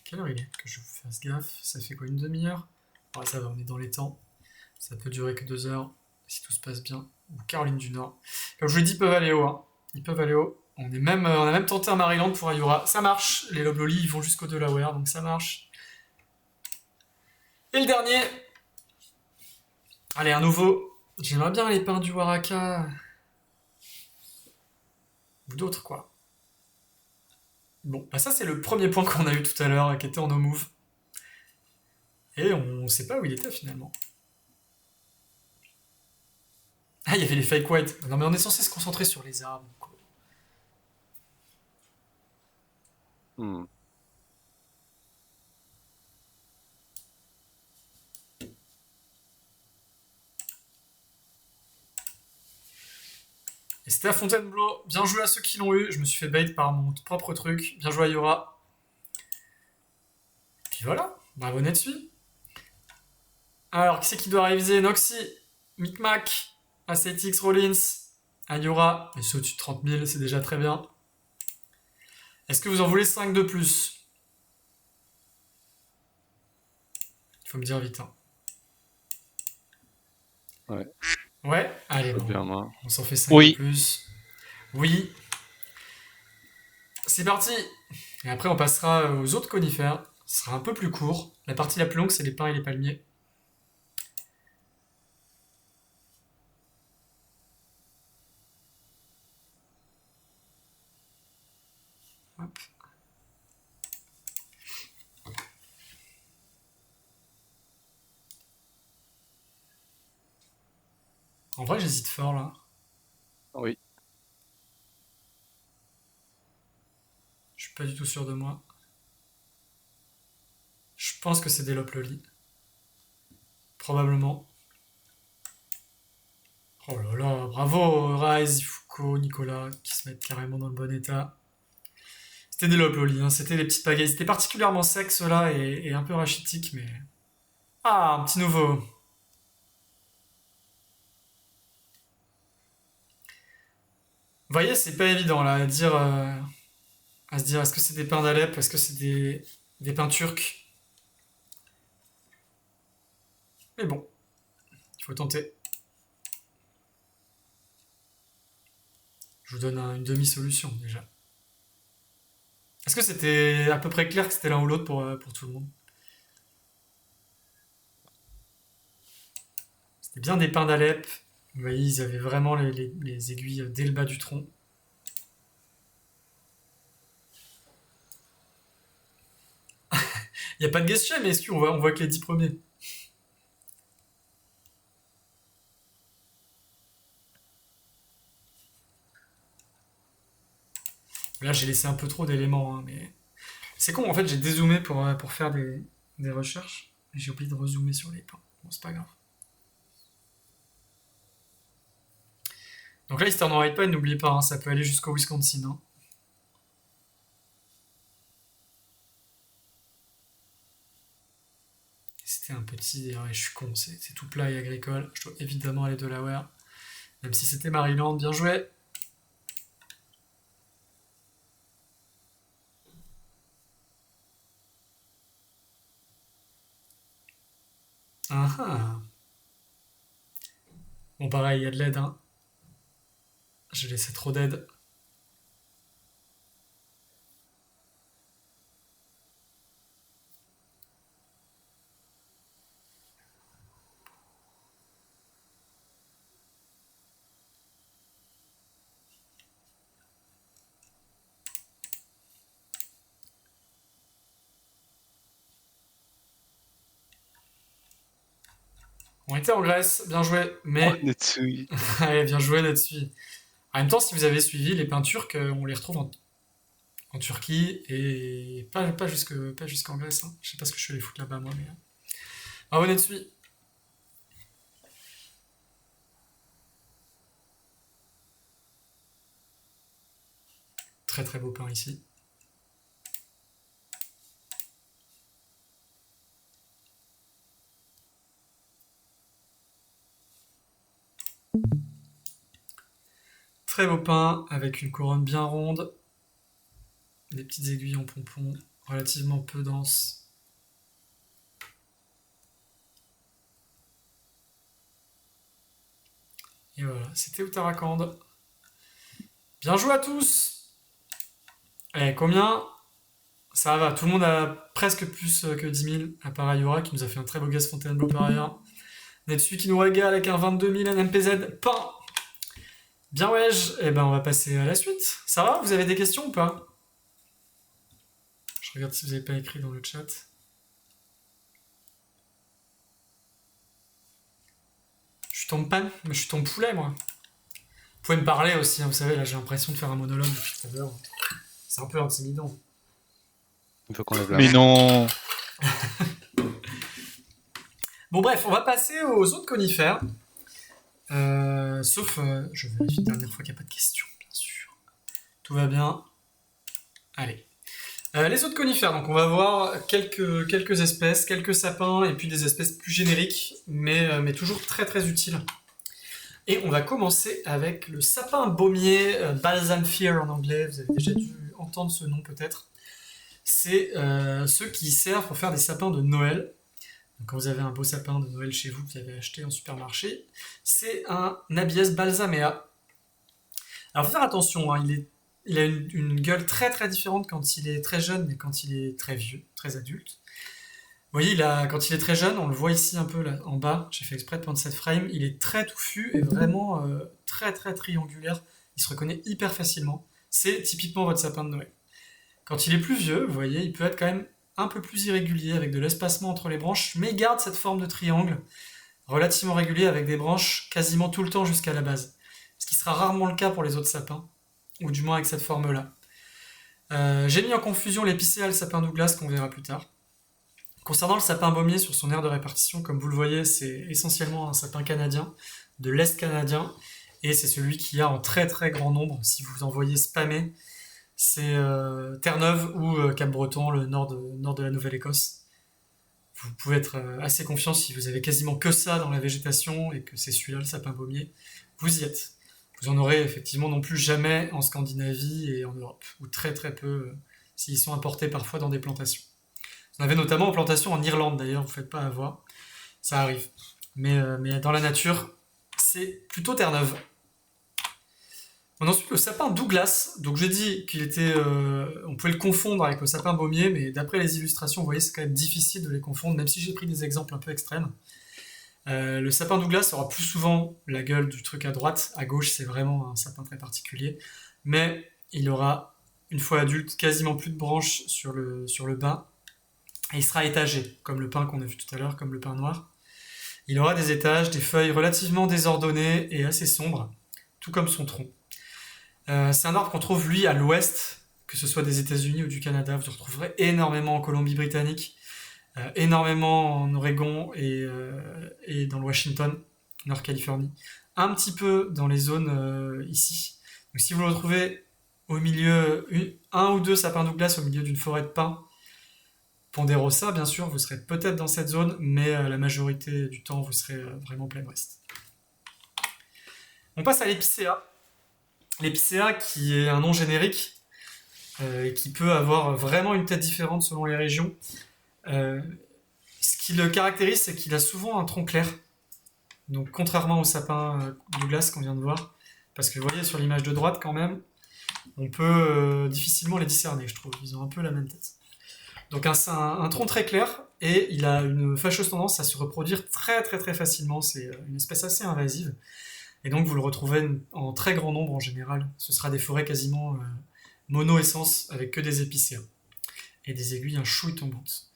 Quelle heure il est? Que je fasse gaffe. Ça fait quoi, une demi-heure? Ah, ça va, on est dans les temps. Ça peut durer que 2 heures, si tout se passe bien. Ou Caroline du Nord. Comme je vous l'ai dit, ils peuvent aller haut, hein. Ils peuvent aller haut. On a même tenté un Maryland pour Ayura. Ça marche. Les loploli, ils vont jusqu'au Delaware, donc ça marche. Et le dernier. Allez, un nouveau. J'aimerais bien les pains du Waraka. Ou d'autres, quoi. Bon, bah ça c'est le premier point qu'on a eu tout à l'heure, qui était en no move. Et on sait pas où il était finalement. Ah, il y avait les fake white. Non mais on est censé se concentrer sur les arbres, quoi. hmm. Et c'était à Fontainebleau. Bien joué à ceux qui l'ont eu. Je me suis fait bait par mon propre truc. Bien joué à Yora. Puis voilà. Bravo Netsui. Alors, qui c'est qui doit réviser? Noxy, Micmac, Acetix, Rollins, Ayura. Et c'est au-dessus de 30 000, c'est déjà très bien. Est-ce que vous en voulez 5 de plus? Il faut me dire vite, hein. Ouais, Ouais, allez, je veux bon. bien, moi. On s'en fait 5 de Oui. plus. Oui. C'est parti. Et après, on passera aux autres conifères. Ce sera un peu plus court. La partie la plus longue, c'est les pins et les palmiers. Hop. En vrai, j'hésite fort là. Oui. Je suis pas du tout sûr de moi. Je pense que c'est des loploli. Probablement. Oh là là, bravo Rise, Ifuko, Nicolas, qui se mettent carrément dans le bon état. C'était des loploli, hein. C'était des petites pagaies. C'était particulièrement sec ceux-là et un peu rachitique, mais... Ah, un petit nouveau. Vous voyez, c'est pas évident là à se dire est-ce que c'est des pains d'Alep, est-ce que c'est des pains turcs. Mais bon, il faut tenter. Je vous donne une demi-solution déjà. Est-ce que c'était à peu près clair que c'était l'un ou l'autre pour tout le monde? C'était bien des pains d'Alep. Vous voyez, ils avaient vraiment les aiguilles dès le bas du tronc. Il n'y a pas de guest share, mais est-ce qu'on voit que les 10 premiers? Là, j'ai laissé un peu trop d'éléments, hein, mais... C'est con, en fait, j'ai dézoomé pour faire des recherches. Et j'ai oublié de rezoomer sur les pains. Bon, c'est pas grave. Donc là, Eastern White Pine, n'oubliez pas, hein, ça peut aller jusqu'au Wisconsin, hein. C'était un petit... Ouais, je suis con, c'est tout plat et agricole. Je dois évidemment aller Delaware. Même si c'était Maryland, bien joué. Ah ah. Bon, pareil, il y a de l'aide, hein. J'ai laissé trop d'aide. On était en Grèce, bien joué. Oh, Mais... Netsui. Allez, bien joué là-dessus. En même temps, si vous avez suivi les pins turcs, on les retrouve en Turquie et pas jusqu'en Grèce. Hein. Je sais pas ce que je suis allé foutre là-bas, moi, mais. Ah, on est dessus. Très très beau pain ici. Très beau pain avec une couronne bien ronde. Des petites aiguilles en pompon, relativement peu denses. Et voilà, c'était Uttarakhand. Bien joué à tous! Eh, combien? Ça va, tout le monde a presque plus que 10 000, à part Ayura qui nous a fait un très beau gaz Fontainebleau par ailleurs. Netsu qui nous régale avec un 22 000 NMPZ. Pain! Bien wesh, eh ben on va passer à la suite. Ça va? Vous avez des questions ou pas? Je regarde si vous n'avez pas écrit dans le chat. Je suis ton pain, mais je suis ton poulet moi. Vous pouvez me parler aussi, hein, vous savez, là j'ai l'impression de faire un monologue depuis tout à l'heure. C'est un peu intimidant. Il faut qu'on lève la Mais main. non. Bon bref, on va passer aux autres conifères. Sauf, je vérifie une dernière fois qu'il n'y a pas de questions, bien sûr. Tout va bien. Allez. Les autres conifères, donc on va voir quelques espèces, quelques sapins et puis des espèces plus génériques, mais toujours très très utiles. Et on va commencer avec le sapin baumier, Balsam Fir en anglais, vous avez déjà dû entendre ce nom peut-être. C'est ceux qui servent pour faire des sapins de Noël. Donc, quand vous avez un beau sapin de Noël chez vous que vous avez acheté en supermarché, c'est un Abies balsamea. Alors faut faire attention, hein, il a une gueule très très différente quand il est très jeune et quand il est très vieux, très adulte. Vous voyez, quand il est très jeune, on le voit ici un peu là, en bas, j'ai fait exprès de prendre cette frame, il est très touffu et vraiment très très triangulaire, il se reconnaît hyper facilement. C'est typiquement votre sapin de Noël. Quand il est plus vieux, vous voyez, il peut être quand même un peu plus irrégulier avec de l'espacement entre les branches, mais il garde cette forme de triangle relativement régulier avec des branches quasiment tout le temps jusqu'à la base. Ce qui sera rarement le cas pour les autres sapins, ou du moins avec cette forme-là. J'ai mis en confusion l'épicéa et le sapin Douglas qu'on verra plus tard. Concernant le sapin baumier sur son aire de répartition, comme vous le voyez, c'est essentiellement un sapin canadien, de l'Est canadien, et c'est celui qu'il y a en très très grand nombre. Si vous en voyez spammer, c'est Terre-Neuve ou Cap-Breton, le nord de la Nouvelle-Écosse. Vous pouvez être assez confiant si vous avez quasiment que ça dans la végétation et que c'est celui-là le sapin baumier, vous y êtes. Vous en aurez effectivement non plus jamais en Scandinavie et en Europe, ou très très peu s'ils sont importés parfois dans des plantations. Vous en avez notamment en plantation en Irlande d'ailleurs, vous ne faites pas avoir, ça arrive. Mais dans la nature, c'est plutôt Terre-Neuve. Ensuite, le sapin Douglas. Donc j'ai dit qu'il était, on pouvait le confondre avec le sapin baumier, mais d'après les illustrations, vous voyez, c'est quand même difficile de les confondre, même si j'ai pris des exemples un peu extrêmes. Le sapin Douglas aura plus souvent la gueule du truc à droite. À gauche, c'est vraiment un sapin très particulier. Mais il aura, une fois adulte, quasiment plus de branches sur le bas. Et il sera étagé, comme le pin qu'on a vu tout à l'heure, comme le pin noir. Il aura des étages, des feuilles relativement désordonnées et assez sombres, tout comme son tronc. C'est un arbre qu'on trouve, lui, à l'ouest, que ce soit des États-Unis ou du Canada. Vous le retrouverez énormément en Colombie-Britannique, énormément en Oregon et dans le Washington, Nord-Californie. Un petit peu dans les zones ici. Donc si vous le retrouvez au milieu, un ou deux sapins Douglas au milieu d'une forêt de pins, ponderosa, bien sûr, vous serez peut-être dans cette zone, mais la majorité du temps, vous serez vraiment plein ouest. On passe à l'épicéa. L'épicéa, qui est un nom générique, et qui peut avoir vraiment une tête différente selon les régions. Ce qui le caractérise, c'est qu'il a souvent un tronc clair. Donc, contrairement au sapin Douglas qu'on vient de voir, parce que vous voyez sur l'image de droite, quand même, on peut difficilement les discerner, je trouve. Ils ont un peu la même tête. Donc, un tronc très clair, et il a une fâcheuse tendance à se reproduire très très très facilement. C'est une espèce assez invasive. Et donc, vous le retrouvez en très grand nombre en général. Ce sera des forêts quasiment mono-essence avec que des épicéas. Et des aiguilles un chouille tombantes.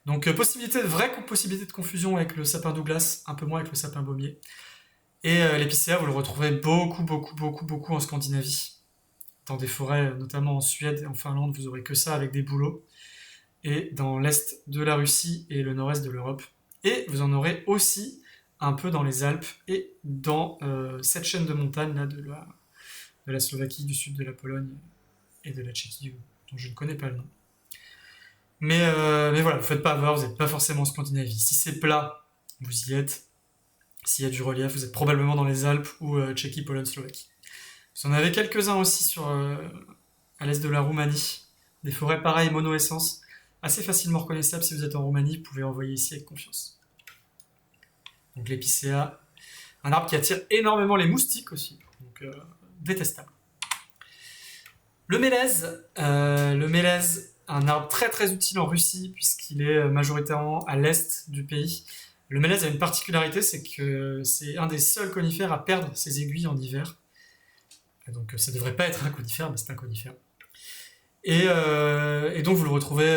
Donc, vraie possibilité de confusion avec le sapin Douglas, un peu moins avec le sapin baumier. Et l'épicéa, vous le retrouvez beaucoup en Scandinavie. Dans des forêts, notamment en Suède et en Finlande, vous aurez que ça avec des bouleaux. Et dans l'est de la Russie et le nord-est de l'Europe. Et vous en aurez aussi un peu dans les Alpes et dans cette chaîne de montagnes là, de la Slovaquie, du sud de la Pologne et de la Tchéquie, dont je ne connais pas le nom. Mais voilà, vous ne faites pas avoir, vous n'êtes pas forcément en Scandinavie. Si c'est plat, vous y êtes. S'il y a du relief, vous êtes probablement dans les Alpes ou Tchéquie, Pologne, Slovaquie. Vous en avez quelques-uns aussi à l'est de la Roumanie. Des forêts pareilles, mono-essence, assez facilement reconnaissables si vous êtes en Roumanie, vous pouvez envoyer ici avec confiance. Donc l'épicéa, un arbre qui attire énormément les moustiques aussi, donc détestable. Le mélèze, un arbre très utile en Russie puisqu'il est majoritairement à l'est du pays. Le mélèze a une particularité, c'est que c'est un des seuls conifères à perdre ses aiguilles en hiver. Donc ça ne devrait pas être un conifère, mais c'est un conifère. Et donc vous le retrouvez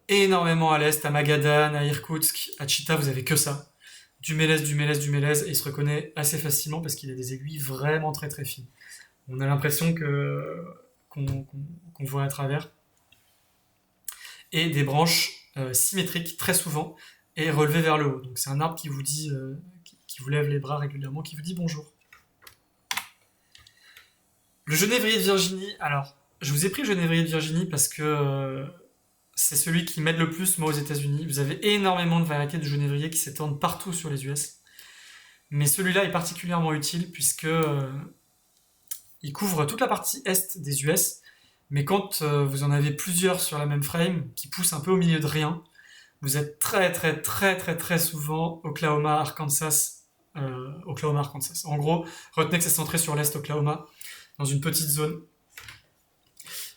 énormément à l'est, à Magadan, à Irkoutsk, à Chita, vous avez que ça. Du mélèze, et il se reconnaît assez facilement parce qu'il a des aiguilles vraiment très fines. On a l'impression qu'on voit à travers. Et des branches symétriques très souvent et relevées vers le haut. Donc c'est un arbre qui vous dit, qui vous lève les bras régulièrement, qui vous dit bonjour. Le genévrier de Virginie, alors je vous ai pris le genévrier de Virginie parce que c'est celui qui m'aide le plus moi aux États-Unis. Vous avez énormément de variétés de genévrier qui s'étendent partout sur les US. Mais celui-là est particulièrement utile puisque il couvre toute la partie est des US. Mais quand vous en avez plusieurs sur la même frame, qui poussent un peu au milieu de rien, vous êtes très souvent Oklahoma, Arkansas. En gros, retenez que c'est centré sur l'est Oklahoma, dans une petite zone.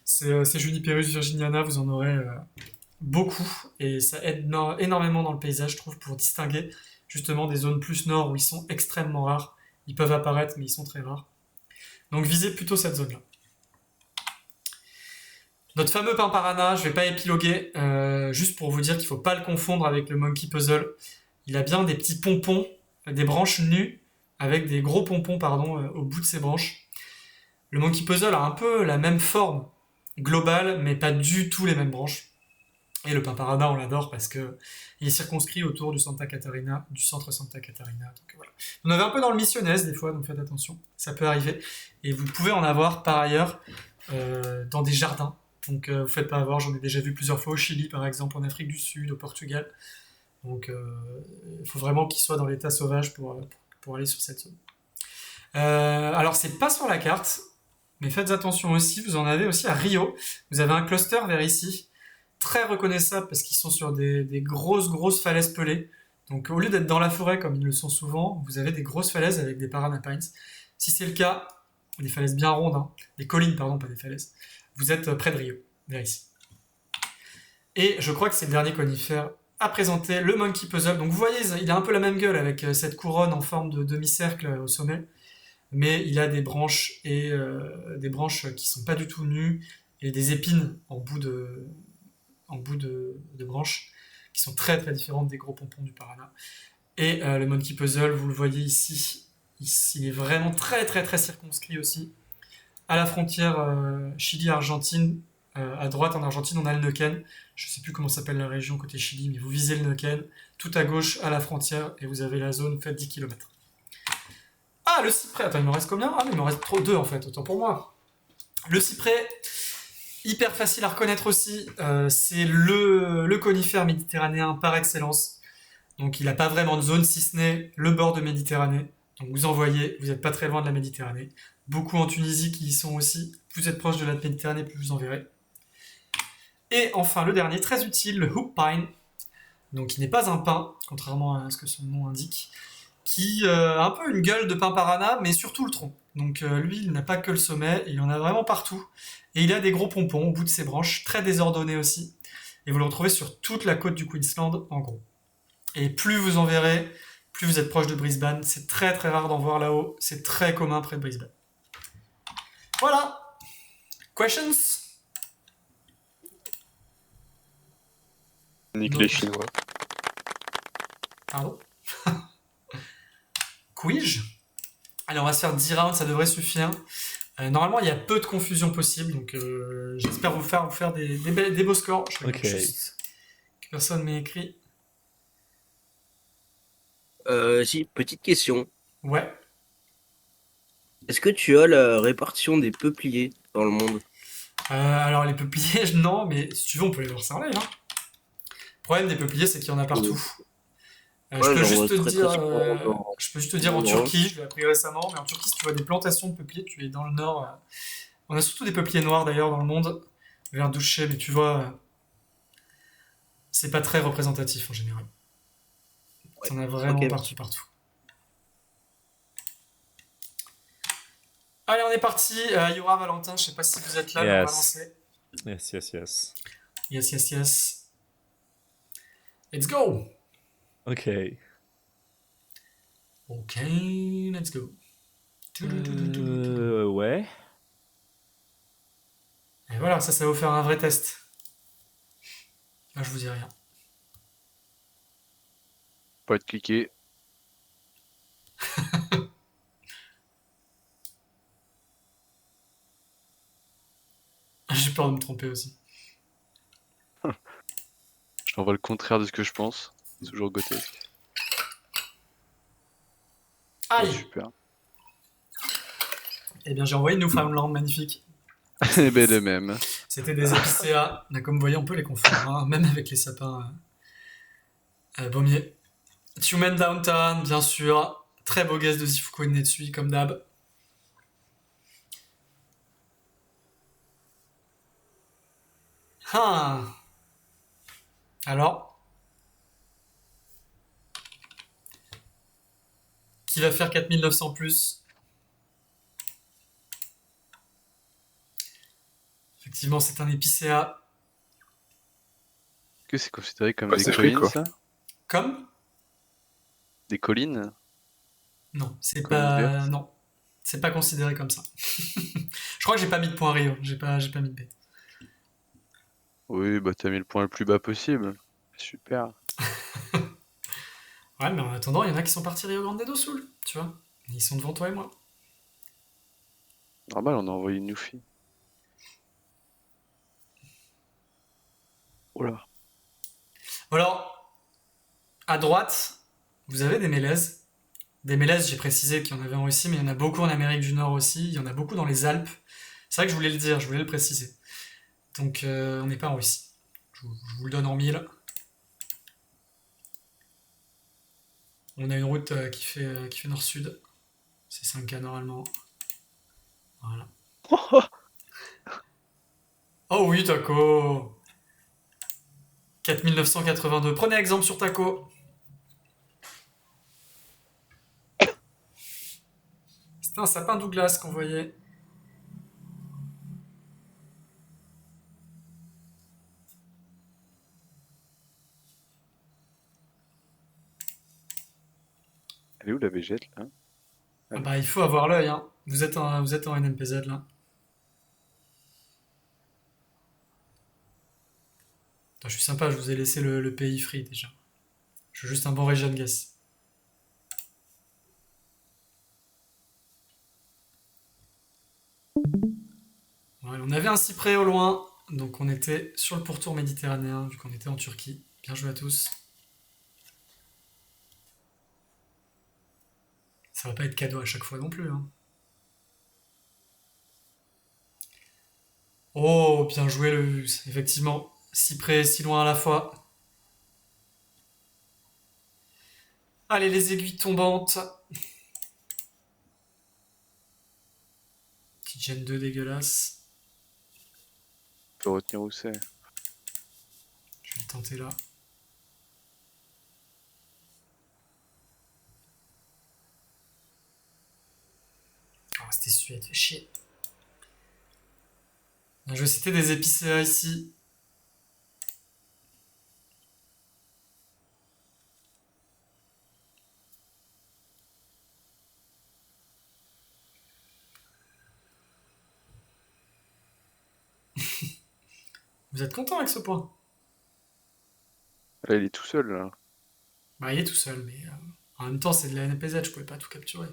C'est Juniperus virginiana, vous en aurez beaucoup, et ça aide énormément dans le paysage, je trouve, pour distinguer justement des zones plus nord où ils sont extrêmement rares. Ils peuvent apparaître, mais ils sont très rares. Donc visez plutôt cette zone-là. Notre fameux pimparana, je vais pas épiloguer, juste pour vous dire qu'il ne faut pas le confondre avec le monkey puzzle. Il a bien des petits pompons, des branches nues, avec des gros pompons au bout de ses branches. Le monkey puzzle a un peu la même forme globale, mais pas du tout les mêmes branches. Et le pimparana, on l'adore parce que il est circonscrit autour du centre Santa Catarina. Donc voilà. On en avez un peu dans le missionnaise des fois, donc faites attention, ça peut arriver. Et vous pouvez en avoir par ailleurs dans des jardins. Donc vous faites pas avoir, j'en ai déjà vu plusieurs fois au Chili par exemple, en Afrique du Sud, au Portugal. Donc il faut vraiment qu'il soit dans l'état sauvage pour aller sur cette zone. Alors c'est pas sur la carte, mais faites attention aussi, vous en avez aussi à Rio. Vous avez un cluster vers ici, très reconnaissable parce qu'ils sont sur des grosses falaises pelées. Donc au lieu d'être dans la forêt comme ils le sont souvent, vous avez des grosses falaises avec des Parana Pines. Si c'est le cas, des falaises bien rondes, des collines pardon, pas des falaises, vous êtes près de Rio, vers ici. Et je crois que c'est le dernier conifère à présenter, le Monkey Puzzle. Donc vous voyez, il a un peu la même gueule avec cette couronne en forme de demi-cercle au sommet, mais il a des branches et des branches qui sont pas du tout nues et des épines en bout de branches qui sont très différentes des gros pompons du Parana. Et le Monkey Puzzle, vous le voyez ici, il est vraiment très circonscrit aussi. À la frontière Chili-Argentine, à droite en Argentine, on a le Neuquén. Je ne sais plus comment s'appelle la région côté Chili, mais vous visez le Neuquén. Tout à gauche, à la frontière, et vous avez la zone faite 10 km. Ah, le cyprès. Attends, il me reste combien? Ah, mais il me reste trop 2 en fait, autant pour moi. Le cyprès, hyper facile à reconnaître aussi. C'est le conifère méditerranéen par excellence. Donc il n'a pas vraiment de zone, si ce n'est le bord de Méditerranée. Donc vous en voyez, vous n'êtes pas très loin de la Méditerranée. Beaucoup en Tunisie qui y sont aussi. Plus vous êtes proche de la Méditerranée, plus vous en verrez. Et enfin, le dernier, très utile, le hoop pine. Donc qui n'est pas un pin, contrairement à ce que son nom indique. Qui a un peu une gueule de pin parana, mais surtout le tronc. Donc lui, il n'a pas que le sommet, il en a vraiment partout. Et il a des gros pompons au bout de ses branches, très désordonnés aussi. Et vous le retrouvez sur toute la côte du Queensland, en gros. Et plus vous en verrez, plus vous êtes proche de Brisbane. C'est très rare d'en voir là-haut. C'est très commun près de Brisbane. Voilà. Questions? Nique Non. les Chinois. Pardon? Quiz? Allez, on va se faire 10 rounds, ça devrait suffire. Normalement, il y a peu de confusion possible, donc j'espère vous faire des beaux scores. Je regarde Ok. juste que personne m'ait écrit. Si, petite question. Ouais. Est-ce que tu as la répartition des peupliers dans le monde? Alors, les peupliers, non, mais si tu veux, on peut les voir ça en live. Hein. Le problème des peupliers, c'est qu'il y en a partout. Je Ouais, peux j'en juste vois te très dire, très souvent dans je peux juste te dire en dans- Turquie, je l'ai appris récemment, mais en Turquie, si tu vois des plantations de peupliers, tu es dans le nord. On a surtout des peupliers noirs d'ailleurs dans le monde, vers Douché, mais tu vois, c'est pas très représentatif en général. Ouais. T'en as vraiment Ok. partout. Allez, on est parti. Yura, Valentin, je sais pas si vous êtes là, mais on va Yes. lancer. Yes. Yes. Let's go. Ok. Ok, let's go. Ouais. Et voilà, ça va vous faire un vrai test. Là, je vous dis rien. Pas être cliqué. J'ai peur de me tromper aussi. Je t'envoie le contraire de ce que je pense. C'est toujours grotesque. Oh, Aïe. super. Eh bien, j'ai envoyé Newfoundland, magnifique. Eh ben de même. C'était des épicéas. Là, comme vous voyez, on peut les confondre, hein, même avec les sapins baumiers. Human Downtown, bien sûr. Très beau guest de Zifuku Netsui, comme d'hab. Ah. Alors, qui va faire 4900 plus? Effectivement, c'est un épicéa. Que c'est considéré comme Ouais, des c'est collines, quoi. ça? Comme? Des collines? Non, c'est Collines pas. vertes. Non, c'est pas considéré comme ça. Je crois que j'ai pas mis de point Rio. J'ai pas mis de B. Oui, bah t'as mis le point le plus bas possible. Super. Ouais, mais en attendant, il y en a qui sont partis Rio Grande do Sul, tu vois. Ils sont devant toi et moi. Normal, on a envoyé une Newfie. Oh là. Alors, à droite, vous avez des mélèzes. Des mélèzes, j'ai précisé qu'il y en avait en Russie, mais il y en a beaucoup en Amérique du Nord aussi. Il y en a beaucoup dans les Alpes. C'est vrai que je voulais le dire, je voulais le préciser. Donc, on n'est pas en Russie. Je vous le donne en mille. On a une route qui fait nord-sud. C'est 5K normalement. Voilà. Oh oui, Taco. 4982. Prenez exemple sur Taco. C'était un sapin Douglas qu'on voyait. Elle est où la végette là? Ah bah, il faut avoir l'œil, hein. Vous êtes en NMPZ là. Attends, je suis sympa, je vous ai laissé le pays free déjà. Je suis juste un bon region guess. Voilà, on avait un cyprès au loin, donc on était sur le pourtour méditerranéen, vu qu'on était en Turquie. Bien joué à tous. Ça va pas être cadeau à chaque fois non plus. Hein. Oh, bien joué le Lux. Effectivement, si près, si loin à la fois. Allez, les aiguilles tombantes. Petite Gen 2 dégueulasse. Faut retenir où c'est. Je vais le tenter là. Oh, c'était Suède, fait chier. Je vais citer des épicéas ici. Vous êtes content avec ce point? Là, il est tout seul là. Bah, il est tout seul, mais en même temps, c'est de la NPZ, je pouvais pas tout capturer.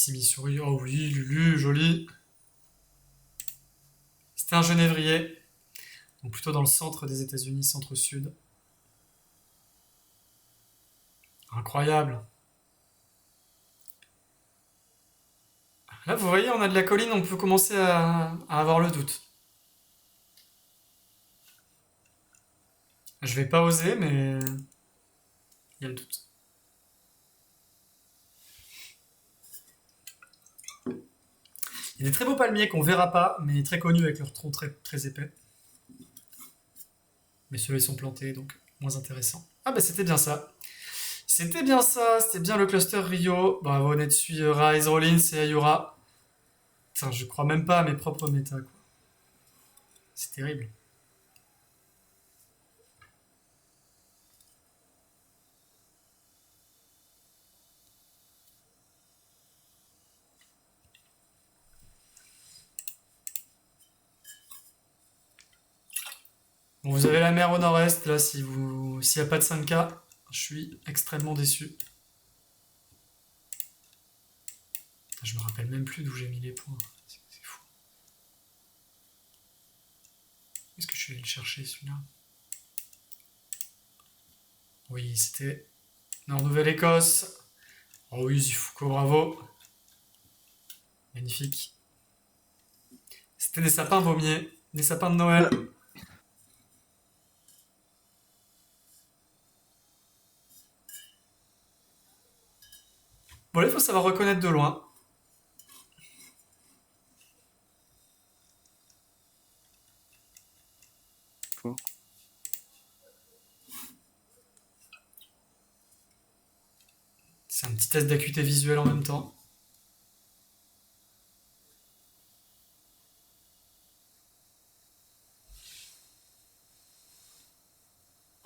Ici, Missouri. Oh oui, Lulu, joli. C'était un genévrier. Donc plutôt dans le centre des États-Unis, centre-sud. Incroyable. Là, vous voyez, on a de la colline, on peut commencer à avoir le doute. Je vais pas oser, mais il y a le doute. Il y a des très beaux palmiers qu'on verra pas, mais très connus avec leurs troncs très, très épais. Mais ceux-là, ils sont plantés, donc moins intéressant. Ah bah c'était bien ça. C'était bien ça, c'était bien le cluster Rio. Bravo Netsui, Rise, Rollins et Ayura. Putain, je crois même pas à mes propres méta, quoi. C'est terrible. Bon, vous avez la mer au nord-est, là, s'il n'y a pas de 5K, je suis extrêmement déçu. Putain, je me rappelle même plus d'où j'ai mis les points. C'est fou. Est-ce que je suis allé le chercher, celui-là? Oui, c'était Nord-Nouvelle-Écosse. Oh oui, Zifuko, bravo. Magnifique. C'était des sapins vaumiers, des sapins de Noël. Bon, là, il faut savoir reconnaître de loin. Faut. C'est un petit test d'acuité visuelle en même temps.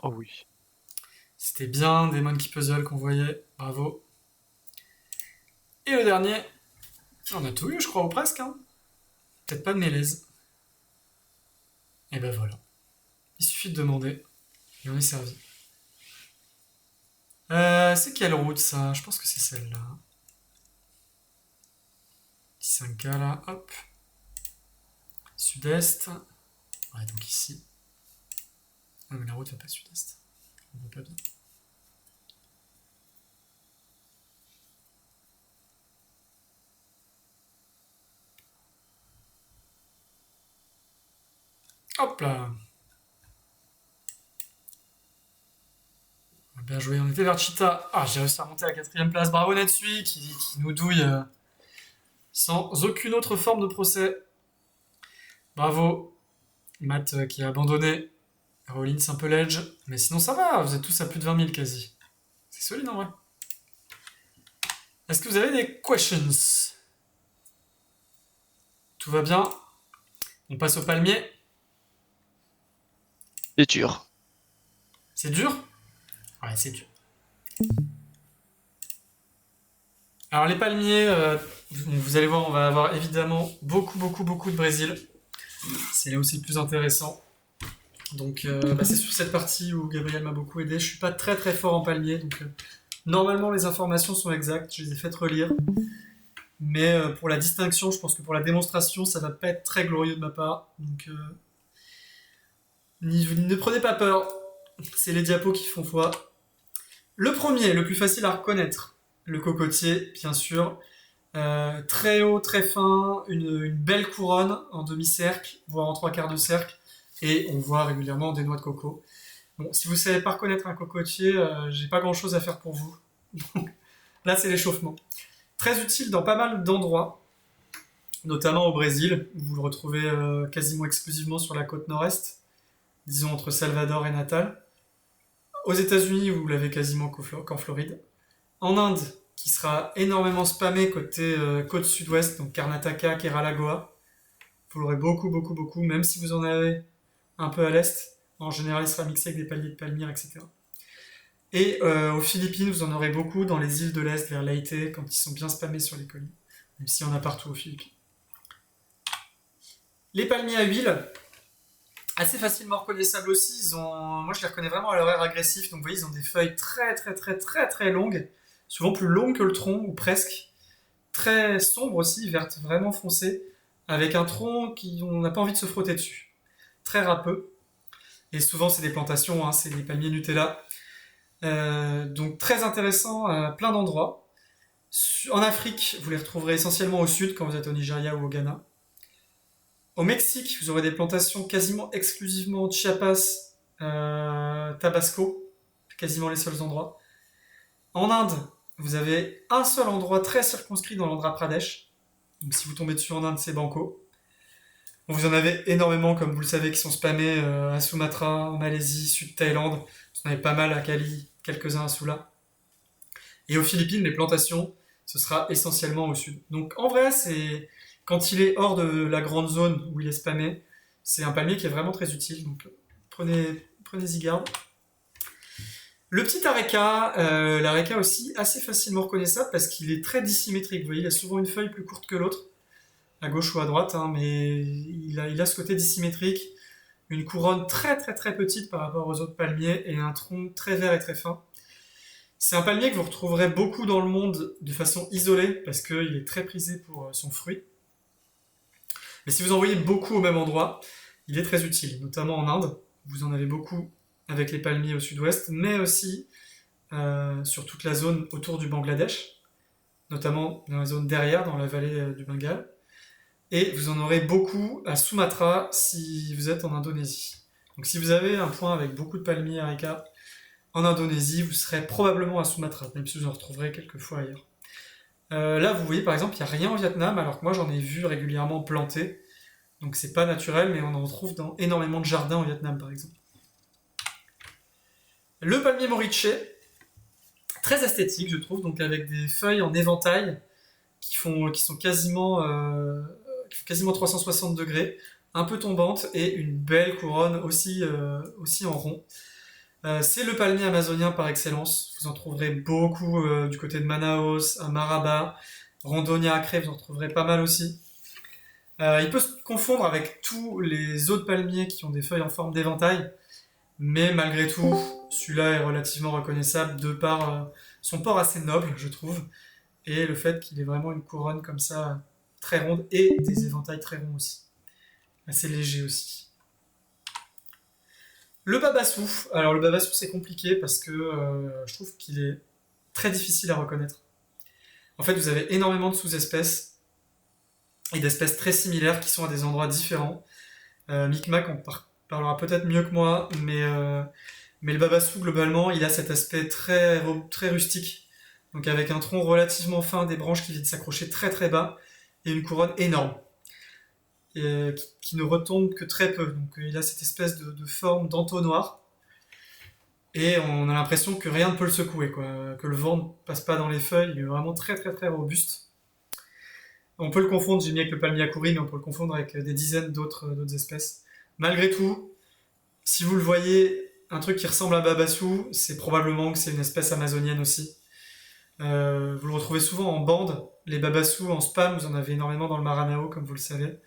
Oh oui. C'était bien des Monkey Puzzle qu'on voyait. Bravo. Et le dernier, on a tout eu, je crois, ou presque. Hein. Peut-être pas de mélèze. Et ben voilà. Il suffit de demander. Et on est servi. C'est quelle route ça? Je pense que c'est celle-là. Petit 5K là, hop. Sud-est. Ouais, donc ici. Ah, mais la route va pas sud-est. On voit pas bien. Hop là. Bien joué, on était vers Cheetah. Ah, j'ai réussi à monter à la 4ème place. Bravo Netsui qui nous douille sans aucune autre forme de procès. Bravo. Matt qui a abandonné. Rollins un peu l'edge. Mais sinon ça va, vous êtes tous à plus de 20 000 quasi. C'est solide en vrai. Est-ce que vous avez des questions? Tout va bien. On passe au palmier. C'est dur. C'est dur? Ouais, c'est dur. Alors les palmiers, vous allez voir, on va avoir évidemment beaucoup de Brésil. C'est là où c'est le plus intéressant. Donc c'est sur cette partie où Gabriel m'a beaucoup aidé. Je suis pas très fort en palmier, donc normalement les informations sont exactes, je les ai faites relire. Mais pour la distinction, je pense que pour la démonstration, ça va pas être très glorieux de ma part. Donc ne prenez pas peur, c'est les diapos qui font foi. Le premier, le plus facile à reconnaître, le cocotier, bien sûr. Très haut, très fin, une belle couronne en demi-cercle, voire en 3/4 de cercle. Et on voit régulièrement des noix de coco. Bon, si vous ne savez pas reconnaître un cocotier, j'ai pas grand chose à faire pour vous. Donc, là, c'est l'échauffement. Très utile dans pas mal d'endroits, notamment au Brésil, où vous le retrouvez quasiment exclusivement sur la côte nord-est, disons entre Salvador et Natal. Aux États-Unis, vous l'avez quasiment qu'en Floride. En Inde, qui sera énormément spammé côté côte sud-ouest, donc Karnataka, Kerala, Goa. Vous l'aurez beaucoup, même si vous en avez un peu à l'est. En général, il sera mixé avec des paliers de palmyre, etc. Et aux Philippines, vous en aurez beaucoup dans les îles de l'Est, vers Leyte, quand ils sont bien spammés sur les collines. Même s'il y en a partout aux Philippines. Les palmiers à huile, assez facilement reconnaissables aussi. Moi, je les reconnais vraiment à leur air agressif. Donc, vous voyez, ils ont des feuilles très longues, souvent plus longues que le tronc, ou presque. très sombre aussi, verte vraiment foncée, avec un tronc qui on n'a pas envie de se frotter dessus. Très râpeux. Et souvent c'est des plantations, hein, c'est des palmiers Nutella. Donc très intéressant à plein d'endroits. En Afrique, vous les retrouverez essentiellement au sud quand vous êtes au Nigeria ou au Ghana. Au Mexique, vous aurez des plantations quasiment exclusivement Chiapas, Tabasco, quasiment les seuls endroits. En Inde, vous avez un seul endroit très circonscrit dans l'Andhra Pradesh. Donc si vous tombez dessus en Inde, c'est Banco. Bon, vous en avez énormément, comme vous le savez, qui sont spammés à Sumatra, en Malaisie, sud Thaïlande. Vous en avez pas mal à Cali, quelques-uns à Sula. Et aux Philippines, les plantations, ce sera essentiellement au sud. Donc en vrai, c'est quand il est hors de la grande zone où il est spammé, c'est un palmier qui est vraiment très utile. Donc prenez-y garde. Le petit areca, l'areca aussi assez facilement reconnaissable parce qu'il est très dissymétrique. Vous voyez, il a souvent une feuille plus courte que l'autre, à gauche ou à droite, hein, mais il a ce côté dissymétrique, une couronne très très très petite par rapport aux autres palmiers et un tronc très vert et très fin. C'est un palmier que vous retrouverez beaucoup dans le monde de façon isolée parce qu'il est très prisé pour son fruit. Mais si vous en voyez beaucoup au même endroit, il est très utile, notamment en Inde. Vous en avez beaucoup avec les palmiers au sud-ouest, mais aussi sur toute la zone autour du Bangladesh, notamment dans la zone derrière, dans la vallée du Bengale. Et vous en aurez beaucoup à Sumatra si vous êtes en Indonésie. Donc si vous avez un point avec beaucoup de palmiers areca en Indonésie, vous serez probablement à Sumatra, même si vous en retrouverez quelques fois ailleurs. Là, vous voyez par exemple, il n'y a rien au Vietnam, alors que moi j'en ai vu régulièrement planter. Donc c'est pas naturel, mais on en retrouve dans énormément de jardins au Vietnam par exemple. Le palmier moriche, très esthétique je trouve, donc avec des feuilles en éventail qui sont quasiment 360 degrés, un peu tombantes et une belle couronne aussi en rond. C'est le palmier amazonien par excellence. Vous en trouverez beaucoup du côté de Manaus, à Maraba, Rondônia, Acre, vous en trouverez pas mal aussi. Il peut se confondre avec tous les autres palmiers qui ont des feuilles en forme d'éventail, mais malgré tout, celui-là est relativement reconnaissable de par son port assez noble, je trouve, et le fait qu'il ait vraiment une couronne comme ça, très ronde, et des éventails très ronds aussi. Assez léger aussi. Le babassou. Alors le babassou c'est compliqué parce que je trouve qu'il est très difficile à reconnaître. En fait, vous avez énormément de sous-espèces et d'espèces très similaires qui sont à des endroits différents. Micmac en parlera peut-être mieux que moi, mais le babassou globalement, il a cet aspect très, très rustique. Donc avec un tronc relativement fin, des branches qui viennent s'accrocher très très bas et une couronne énorme. Qui ne retombe que très peu. Donc il a cette espèce de forme d'entonnoir. Et on a l'impression que rien ne peut le secouer, quoi. Que le vent ne passe pas dans les feuilles. Il est vraiment très très très robuste. On peut le confondre, j'ai mis avec le palmier akuri, mais on peut le confondre avec des dizaines d'autres espèces. Malgré tout, si vous le voyez, un truc qui ressemble à babassou, c'est probablement que c'est une espèce amazonienne aussi. Vous le retrouvez souvent en bande. Les babassous en spam, vous en avez énormément dans le Maranhão, comme vous le savez.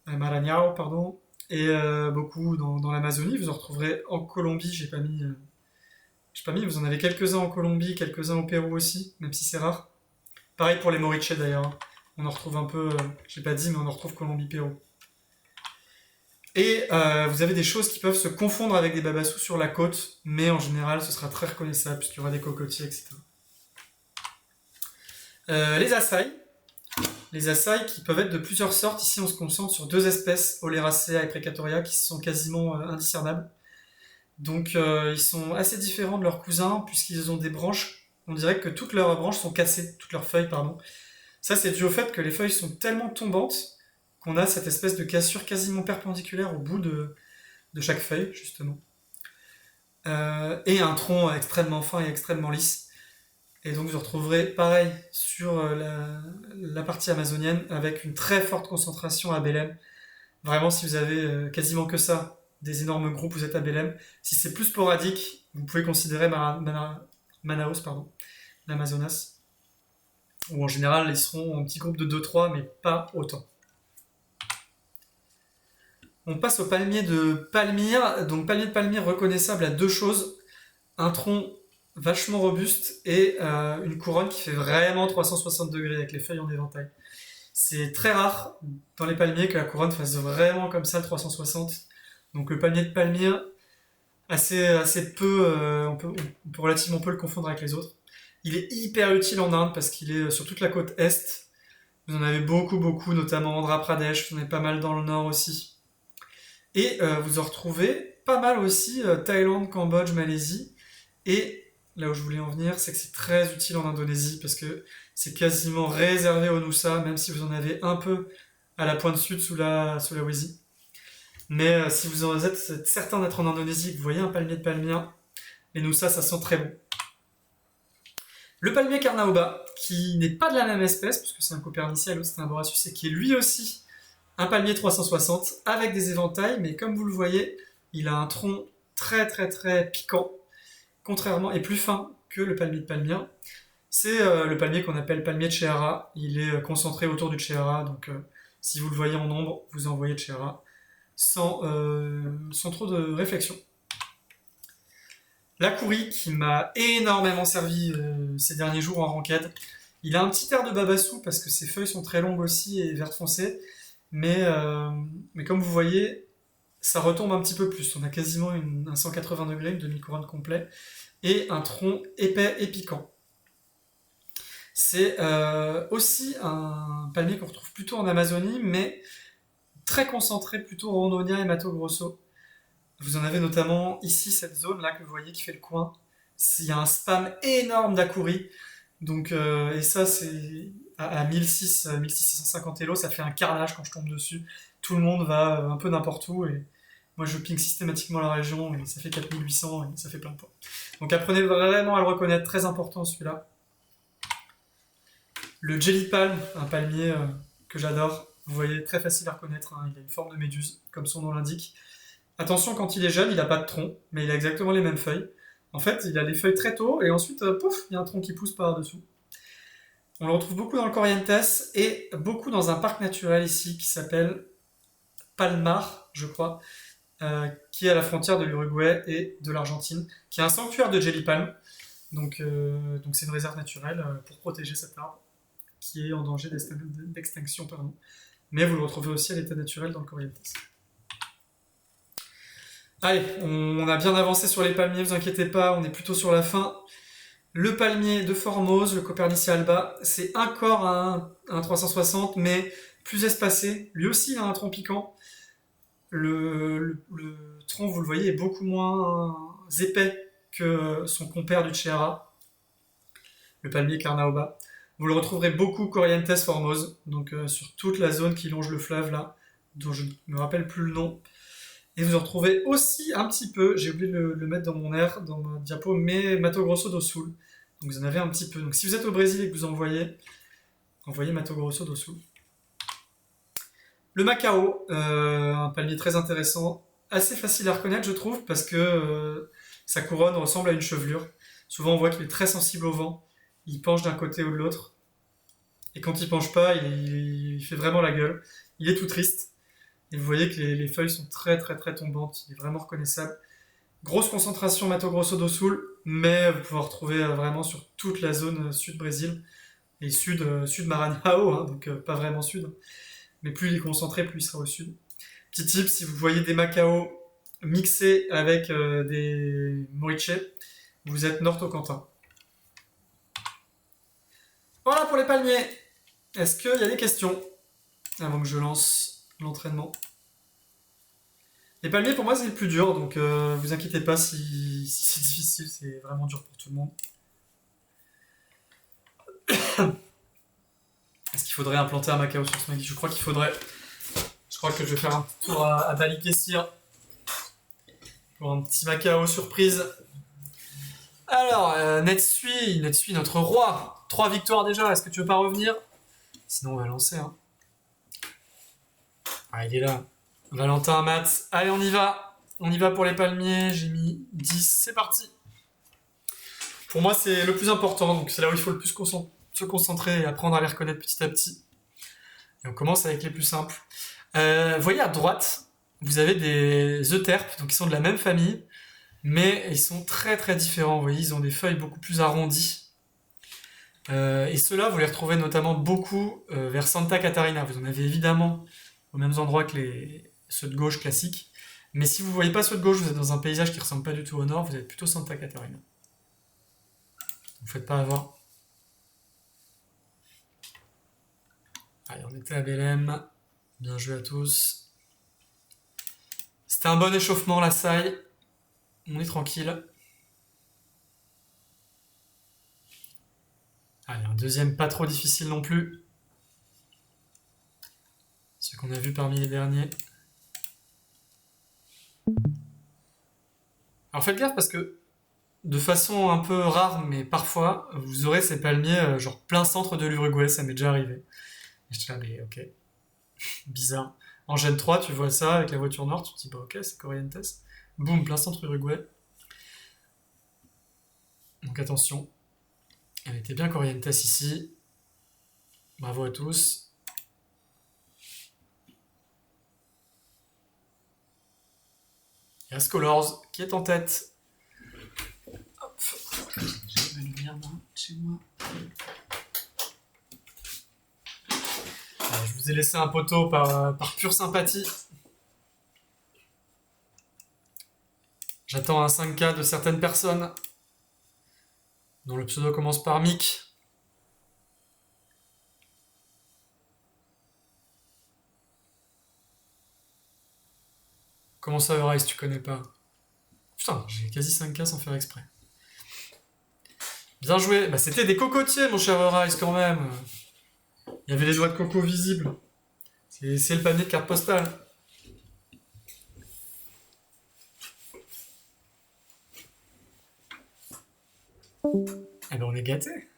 Maranhão, pardon, et beaucoup dans l'Amazonie. Vous en retrouverez en Colombie, j'ai pas mis, vous en avez quelques-uns en Colombie, quelques-uns au Pérou aussi, même si c'est rare. Pareil pour les moriches d'ailleurs, hein. On en retrouve un peu, j'ai pas dit, mais on en retrouve Colombie, Pérou. Et vous avez des choses qui peuvent se confondre avec des babassous sur la côte, mais en général ce sera très reconnaissable puisqu'il y aura des cocotiers, etc. Les açaïs. Les açaïs qui peuvent être de plusieurs sortes. Ici, on se concentre sur deux espèces, Oleracea et Precatoria, qui sont quasiment indiscernables. Donc, ils sont assez différents de leurs cousins, puisqu'ils ont des branches. On dirait que toutes leurs branches sont cassées, toutes leurs feuilles, pardon. Ça, c'est dû au fait que les feuilles sont tellement tombantes qu'on a cette espèce de cassure quasiment perpendiculaire au bout de chaque feuille, justement. Et un tronc extrêmement fin et extrêmement lisse. Et donc vous retrouverez pareil sur la partie amazonienne avec une très forte concentration à Belém. Vraiment, si vous avez quasiment que ça, des énormes groupes, vous êtes à Belém. Si c'est plus sporadique, vous pouvez considérer Manaus, l'Amazonas. Ou en général, ils seront en petits groupes de 2-3, mais pas autant. On passe au palmier de Palmyre. Donc palmier de Palmyre reconnaissable à deux choses. Un tronc vachement robuste et une couronne qui fait vraiment 360 degrés avec les feuilles en éventail. C'est très rare dans les palmiers que la couronne fasse vraiment comme ça le 360. Donc le palmier de Palmyre, assez peu, on peut relativement peu le confondre avec les autres. Il est hyper utile en Inde parce qu'il est sur toute la côte est. Vous en avez beaucoup, notamment Andhra Pradesh, vous en avez pas mal dans le nord aussi. Et vous en retrouvez pas mal aussi Thaïlande, Cambodge, Malaisie. Et là où je voulais en venir, c'est que c'est très utile en Indonésie parce que c'est quasiment réservé au Nusa, même si vous en avez un peu à la pointe sud sous la Sulawesi. Mais si vous êtes certain d'être en Indonésie et que vous voyez un palmier de Palmyre, les Nusa, ça sent très bon. Le palmier Carnaoba, qui n'est pas de la même espèce, puisque c'est un Copernicea, l'autre c'est un Borasius, et qui est lui aussi un palmier 360 avec des éventails, mais comme vous le voyez, il a un tronc très piquant, contrairement et plus fin que le palmier de Palmyre. C'est le palmier qu'on appelle palmier de Chehara. Il est concentré autour du Chehara, donc si vous le voyez en ombre, vous en voyez de Chehara sans trop de réflexion. La Kouri qui m'a énormément servi ces derniers jours en ranked. Il a un petit air de babassou parce que ses feuilles sont très longues aussi et vert foncé, mais comme vous voyez, ça retombe un petit peu plus. On a quasiment un 180 degrés, une demi-couronne complet, et un tronc épais et piquant. C'est aussi un palmier qu'on retrouve plutôt en Amazonie, mais très concentré plutôt en Rondônia et Mato Grosso. Vous en avez notamment ici, cette zone-là que vous voyez qui fait le coin. Il y a un spam énorme d'Akuri. Donc, et ça, c'est à 1650 Elo, ça fait un carnage quand je tombe dessus. Tout le monde va un peu n'importe où et moi je ping systématiquement la région et ça fait 4800 et ça fait plein de points. Donc apprenez vraiment à le reconnaître, très important celui-là. Le Jelly Palm, un palmier que j'adore, vous voyez, très facile à reconnaître, hein. Il a une forme de méduse, comme son nom l'indique. Attention, quand il est jeune, il n'a pas de tronc, mais il a exactement les mêmes feuilles. En fait, il a les feuilles très tôt, et ensuite, pouf, il y a un tronc qui pousse par-dessous. On le retrouve beaucoup dans le Corrientes, et beaucoup dans un parc naturel ici, qui s'appelle Palmar, je crois, qui est à la frontière de l'Uruguay et de l'Argentine, qui est un sanctuaire de Jelly Palm. Donc c'est une réserve naturelle pour protéger cet arbre, qui est en danger d'extinction, pardon. Mais vous le retrouvez aussi à l'état naturel dans le Corrientes. Allez, on a bien avancé sur les palmiers, vous inquiétez pas, on est plutôt sur la fin. Le palmier de Formose, le Copernicea alba, c'est encore un 360, mais plus espacé. Lui aussi, il a un tronc piquant. Le tronc, vous le voyez, est beaucoup moins épais que son compère du Chehara, le palmier Carnaoba. Vous le retrouverez beaucoup Corrientes Formose, donc sur toute la zone qui longe le fleuve là, dont je ne me rappelle plus le nom. Et vous en retrouvez aussi un petit peu, j'ai oublié de le mettre dans mon air, dans ma diapo, mais Mato Grosso do Sul. Donc vous en avez un petit peu. Donc si vous êtes au Brésil et que vous envoyez Mato Grosso do Sul. Le Macao, un palmier très intéressant, assez facile à reconnaître je trouve, parce que sa couronne ressemble à une chevelure. Souvent on voit qu'il est très sensible au vent, il penche d'un côté ou de l'autre. Et quand il penche pas, il fait vraiment la gueule. Il est tout triste. Et vous voyez que les feuilles sont très tombantes, il est vraiment reconnaissable. Grosse concentration Mato Grosso do Sul, mais vous pouvez en retrouver vraiment sur toute la zone sud Brésil et sud Maranhão, hein, donc pas vraiment sud. Mais plus il est concentré, plus il sera au sud. Petit tip, si vous voyez des Macao mixés avec des Moriche, vous êtes Nord-Tocantin. Voilà pour les palmiers. Est-ce qu'il y a des questions avant que je lance l'entraînement? Les palmiers pour moi c'est le plus dur, donc vous inquiétez pas si c'est difficile, c'est vraiment dur pour tout le monde. Est-ce qu'il faudrait implanter un Macao sur ce mec? Je crois qu'il faudrait. Je crois que je vais faire un tour à Dali Kessir pour un petit Macao surprise. Alors, Netsui, notre roi. 3 victoires déjà, est-ce que tu veux pas revenir? Sinon on va lancer. Hein. Ah, il est là. Valentin, Matt. Allez, on y va. On y va pour les palmiers. J'ai mis 10. C'est parti. Pour moi, c'est le plus important. Donc, c'est là où il faut le plus se concentrer et apprendre à les reconnaître petit à petit. Et on commence avec les plus simples. Vous voyez à droite, vous avez des euterpes, donc qui sont de la même famille. mais ils sont très très différents. Vous voyez, ils ont des feuilles beaucoup plus arrondies. Et ceux-là, vous les retrouvez notamment beaucoup vers Santa Catarina. Vous en avez évidemment aux mêmes endroits que ceux de gauche classiques. Mais si vous ne voyez pas ceux de gauche, vous êtes dans un paysage qui ne ressemble pas du tout au nord, vous êtes plutôt Santa Catarina. Vous ne faites pas avoir. Allez, on était à Belém. Bien joué à tous. C'était un bon échauffement, la saille. On est tranquille. Allez, un deuxième pas trop difficile non plus. Ce qu'on a vu parmi les derniers. Alors faites gaffe parce que de façon un peu rare, mais parfois, vous aurez ces palmiers genre plein centre de l'Uruguay, ça m'est déjà arrivé. Et je dis là, mais ok, bizarre. En Gen 3, tu vois ça avec la voiture noire, tu te dis bah ok, c'est Corrientes. Boum, plein centre Uruguay. Donc attention, elle était bien Corrientes ici. Bravo à tous. Il y a Scholars qui est en tête. Hop. J'ai ma lumière chez moi. Je vous ai laissé un poteau par pure sympathie. J'attends un 5K de certaines personnes dont le pseudo commence par Mick. Comment ça, Eurais, tu connais pas? Putain, j'ai quasi 5K sans faire exprès. Bien joué. Bah, c'était des cocotiers, mon cher Eurais, quand même. Il y avait les doigts de coco visibles. C'est le panier de carte postale. Eh ben on est gâtés.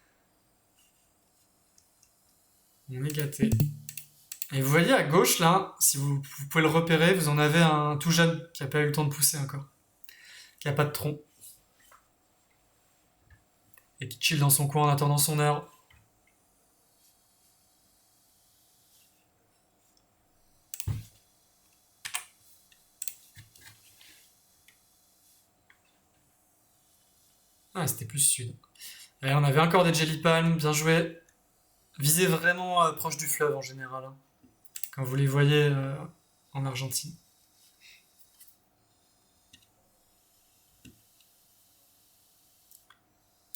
On est gâtés. Et vous voyez à gauche là, si vous pouvez le repérer, vous en avez un tout jeune qui n'a pas eu le temps de pousser encore. Qui n'a pas de tronc. Et qui chill dans son coin en attendant son heure. Ah, c'était plus sud. Et on avait encore des jelly palms, bien joué. Visez vraiment proche du fleuve en général, hein, quand vous les voyez en Argentine.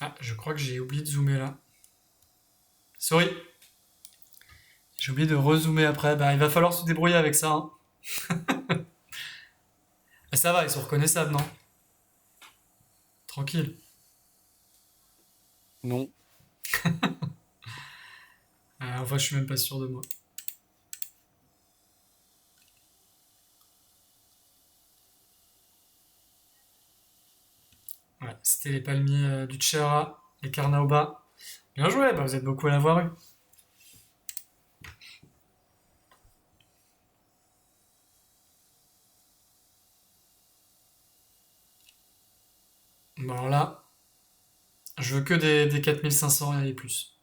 Ah, je crois que j'ai oublié de zoomer là. Sorry. J'ai oublié de rezoomer après. Bah, il va falloir se débrouiller avec ça. Hein. Mais ça va, ils sont reconnaissables, non? Tranquille. Non. Enfin, je suis même pas sûr de moi. Ouais, c'était les palmiers du Tchera, les Carnaoba. Bien joué, bah vous êtes beaucoup à l'avoir eu. Bon alors là, je veux que des 4500 et plus.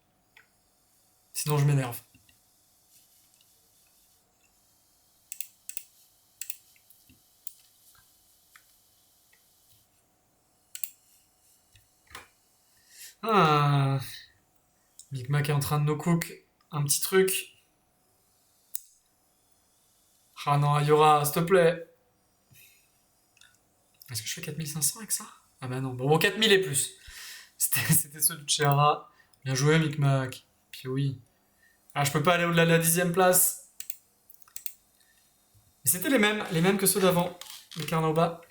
Sinon je m'énerve. Ah, Big Mac est en train de no cook un petit truc. Ah non, Ayora, s'il te plaît. Est-ce que je fais 4500 avec ça? Ah bah non, bon 4000 et plus. C'était ceux du Tchera. Bien joué, Micmac. Puis oui. Ah, je peux pas aller au-delà de la 10e place. Mais c'était les mêmes que ceux d'avant, les Carnaoba.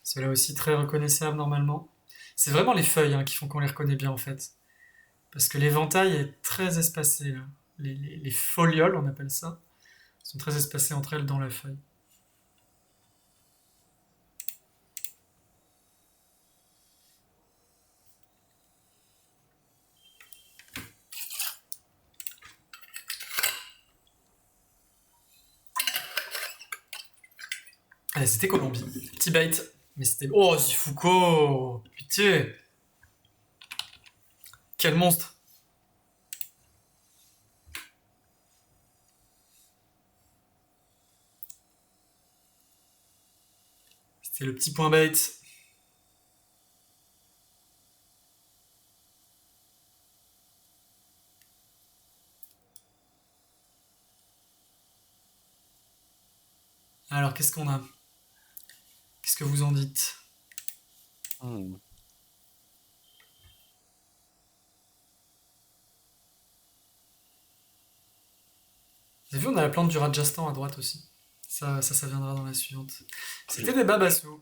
Ceux-là aussi très reconnaissables normalement. C'est vraiment les feuilles hein, qui font qu'on les reconnaît bien en fait. Parce que l'éventail est très espacé. Là. Les folioles, on appelle ça, sont très espacées entre elles dans la feuille. Allez, c'était Colombie. Petit bait. Mais c'était... Oh, Zifuko! Pitié! Quel monstre! C'était le petit point bait. Alors, qu'est-ce qu'on a? Qu'est-ce que vous en dites? Hmm. Vous avez vu, on a la plante du Rajasthan à droite aussi. Ça viendra dans la suivante. C'était des babassous.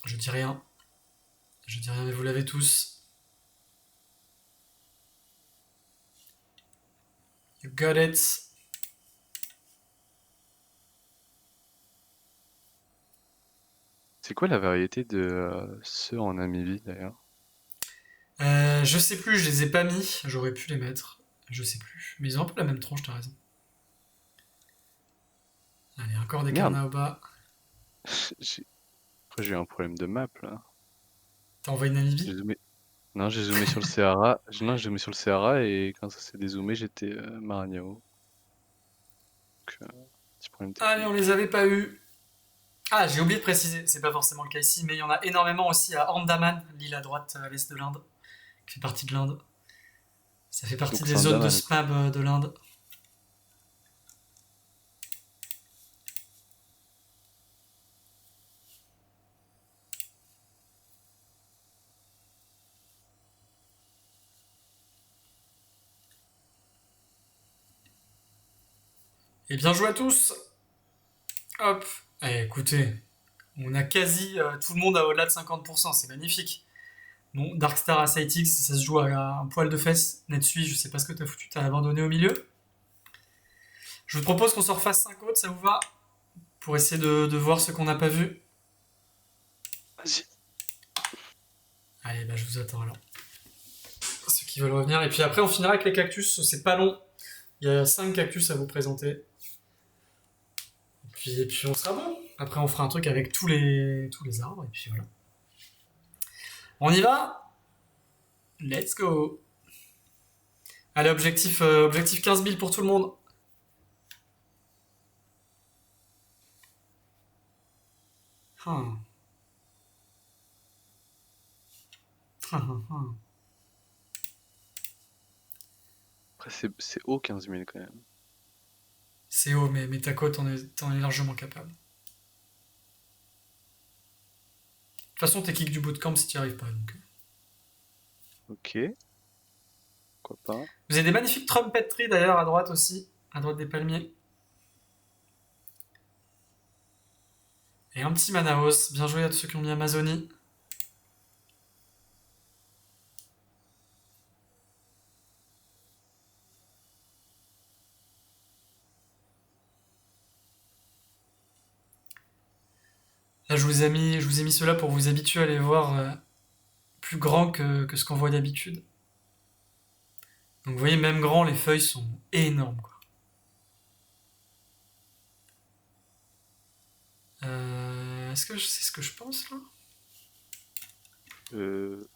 Je dis rien. Je dis rien, mais vous l'avez tous. You got it. C'est quoi la variété de ceux en Namibie d'ailleurs? Je sais plus, je les ai pas mis. J'aurais pu les mettre. Je sais plus. Mais ils ont un peu la même tronche, t'as raison. Allez, encore des Merde, carnats au bas. j'ai j'ai eu un problème de map là. T'as envoyé J'ai Namibie? zoomé. Non, j'ai zoomé sur le Sahara. Non, j'ai zoomé sur le Sahara et quand ça s'est dézoomé, j'étais Maranhão. Donc, petit problème Allez, on technique. les avait pas eu. Ah, j'ai oublié de préciser, c'est pas forcément le cas ici, mais il y en a énormément aussi à Andaman, l'île à droite à l'est de l'Inde, qui fait partie de l'Inde. Ça fait partie Donc des c'est zones de Andaman. spam de l'Inde. Et bien joué à tous. Hop. Eh, écoutez, on a quasi tout le monde à au-delà de 50%, c'est magnifique. Bon, Darkstar à Sightix, ça se joue à un poil de fesses. Netsui, je sais pas ce que t'as foutu, t'as abandonné au milieu. Je vous propose qu'on se refasse 5 autres, ça vous va? Pour essayer de voir ce qu'on n'a pas vu. Vas-y. Allez, bah je vous attends alors. Ceux qui veulent revenir. Et puis après, on finira avec les cactus, c'est pas long. Il y a 5 cactus à vous présenter. Et puis on sera bon. Après, on fera un truc avec tous les arbres, et puis voilà. On y va? Let's go! Allez, objectif 15 000 pour tout le monde. Hum. Après, c'est haut 15 000 quand même. C'est haut, mais ta côte, t'en es largement capable. De toute façon, t'es kick du bootcamp si t'y arrives pas. Donc. Ok, pourquoi pas. Vous avez des magnifiques trumpet trees d'ailleurs à droite aussi, à droite des palmiers. Et un petit Manaos, bien joué à tous ceux qui ont mis Amazonie. Là, je vous ai mis cela pour vous habituer à les voir plus grands que ce qu'on voit d'habitude. Donc vous voyez, même grand, les feuilles sont énormes, quoi. Est-ce que c'est ce que je pense là? Euh,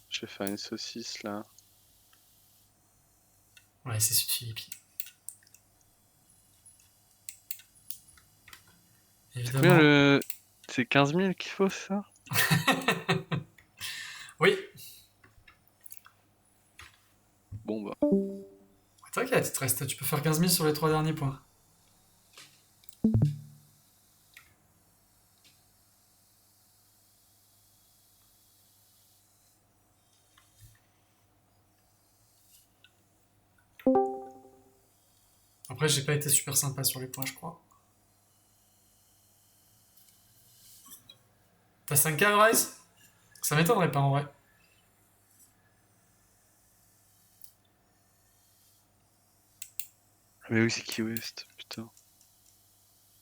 je vais faire une saucisse là. Ouais, c'est celui de Philippines. C'est combien Évidemment. le. C'est 15 000 qu'il faut, ça? Oui, Bon bah. t'inquiète, tu peux faire 15 000 sur les 3 derniers points. Après, j'ai pas été super sympa sur les points, je crois. T'as 5K, Rise? Ça m'étonnerait pas en vrai. Mais oui, c'est Key West, putain.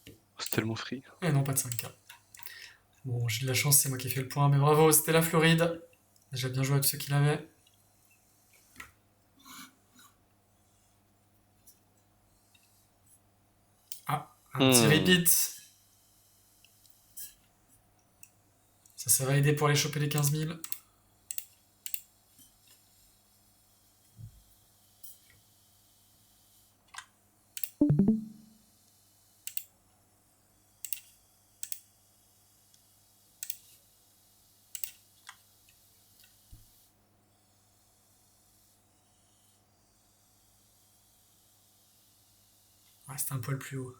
Oh, c'est tellement free. Eh non, pas de 5K. Bon, j'ai de la chance, c'est moi qui ai fait le point, mais bravo, c'était la Floride. Déjà bien joué à tous ceux qui l'avaient. Ah, un petit repeat. Ça va aider pour aller choper les 15 000. Ouais, c'était un poil plus haut.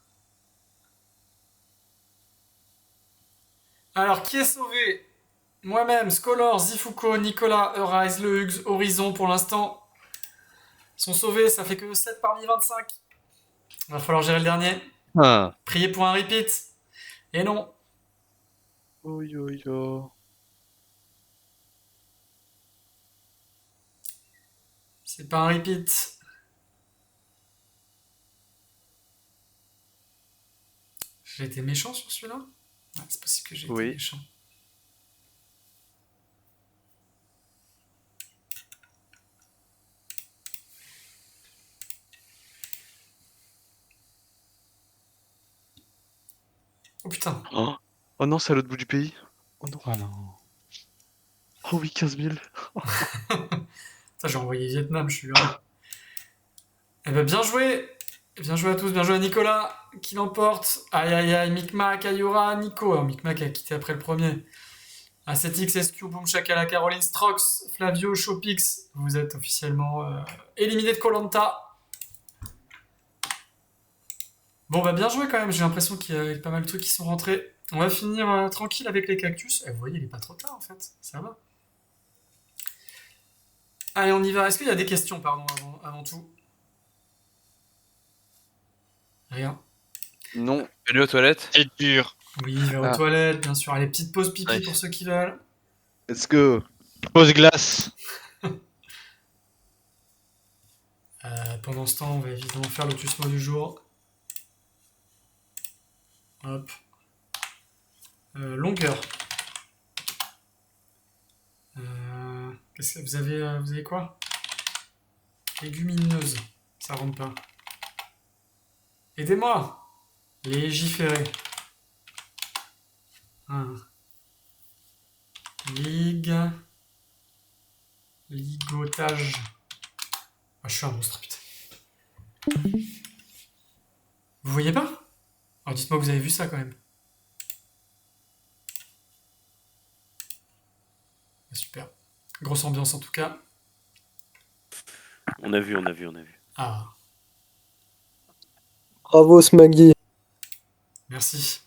Alors, qui est sauvé? Moi-même, Scolor, Zifuko, Nicolas, Eurise, Le Hugs, Horizon pour l'instant sont sauvés, ça fait que 7 parmi 25. Va falloir gérer le dernier. Ah. Priez pour un repeat. Et non. Oh yo yo. C'est pas un repeat. J'ai été méchant sur celui-là? Ouais, c'est possible que j'ai été Oui. méchant. Oh putain. Oh non, c'est à l'autre bout du pays. Oh non. Ah non. Oh oui, 15 000. Ça, j'ai envoyé Vietnam, je suis là. Eh ben, bien joué! Bien joué à tous, bien joué à Nicolas, qui l'emporte. Aïe aïe aïe, Micmac, Ayura, Nico. Alors, Micmac a quitté après le premier. A7X, SQ, Boom, Shakala, Caroline, Strox, Flavio, Chopix. Vous êtes officiellement éliminé de Koh-Lanta. Bon, bah bien joué quand même, j'ai l'impression qu'il y a pas mal de trucs qui sont rentrés. On va finir tranquille avec les cactus. Vous voyez, il est pas trop tard en fait, ça va. Allez, on y va. Est-ce qu'il y a des questions, pardon, avant tout? Rien. Non. Allez aux toilettes. C'est dur. Oui, je vais aux Ah. toilettes, bien sûr. Allez, petite pause pipi Nice. pour ceux qui veulent. Let's go. Pause glace. Pendant ce temps, on va évidemment faire le tusmo du jour. Hop. Longueur. Qu'est-ce que vous avez quoi? Légumineuse. Ça rentre pas. Aidez-moi. Légiférer. Ligotage. Ah, je suis un monstre, putain. Vous voyez pas? Alors dites-moi que vous avez vu ça quand même. Ah, super. Grosse ambiance en tout cas. On a vu. Ah, Bravo Smaggy. merci.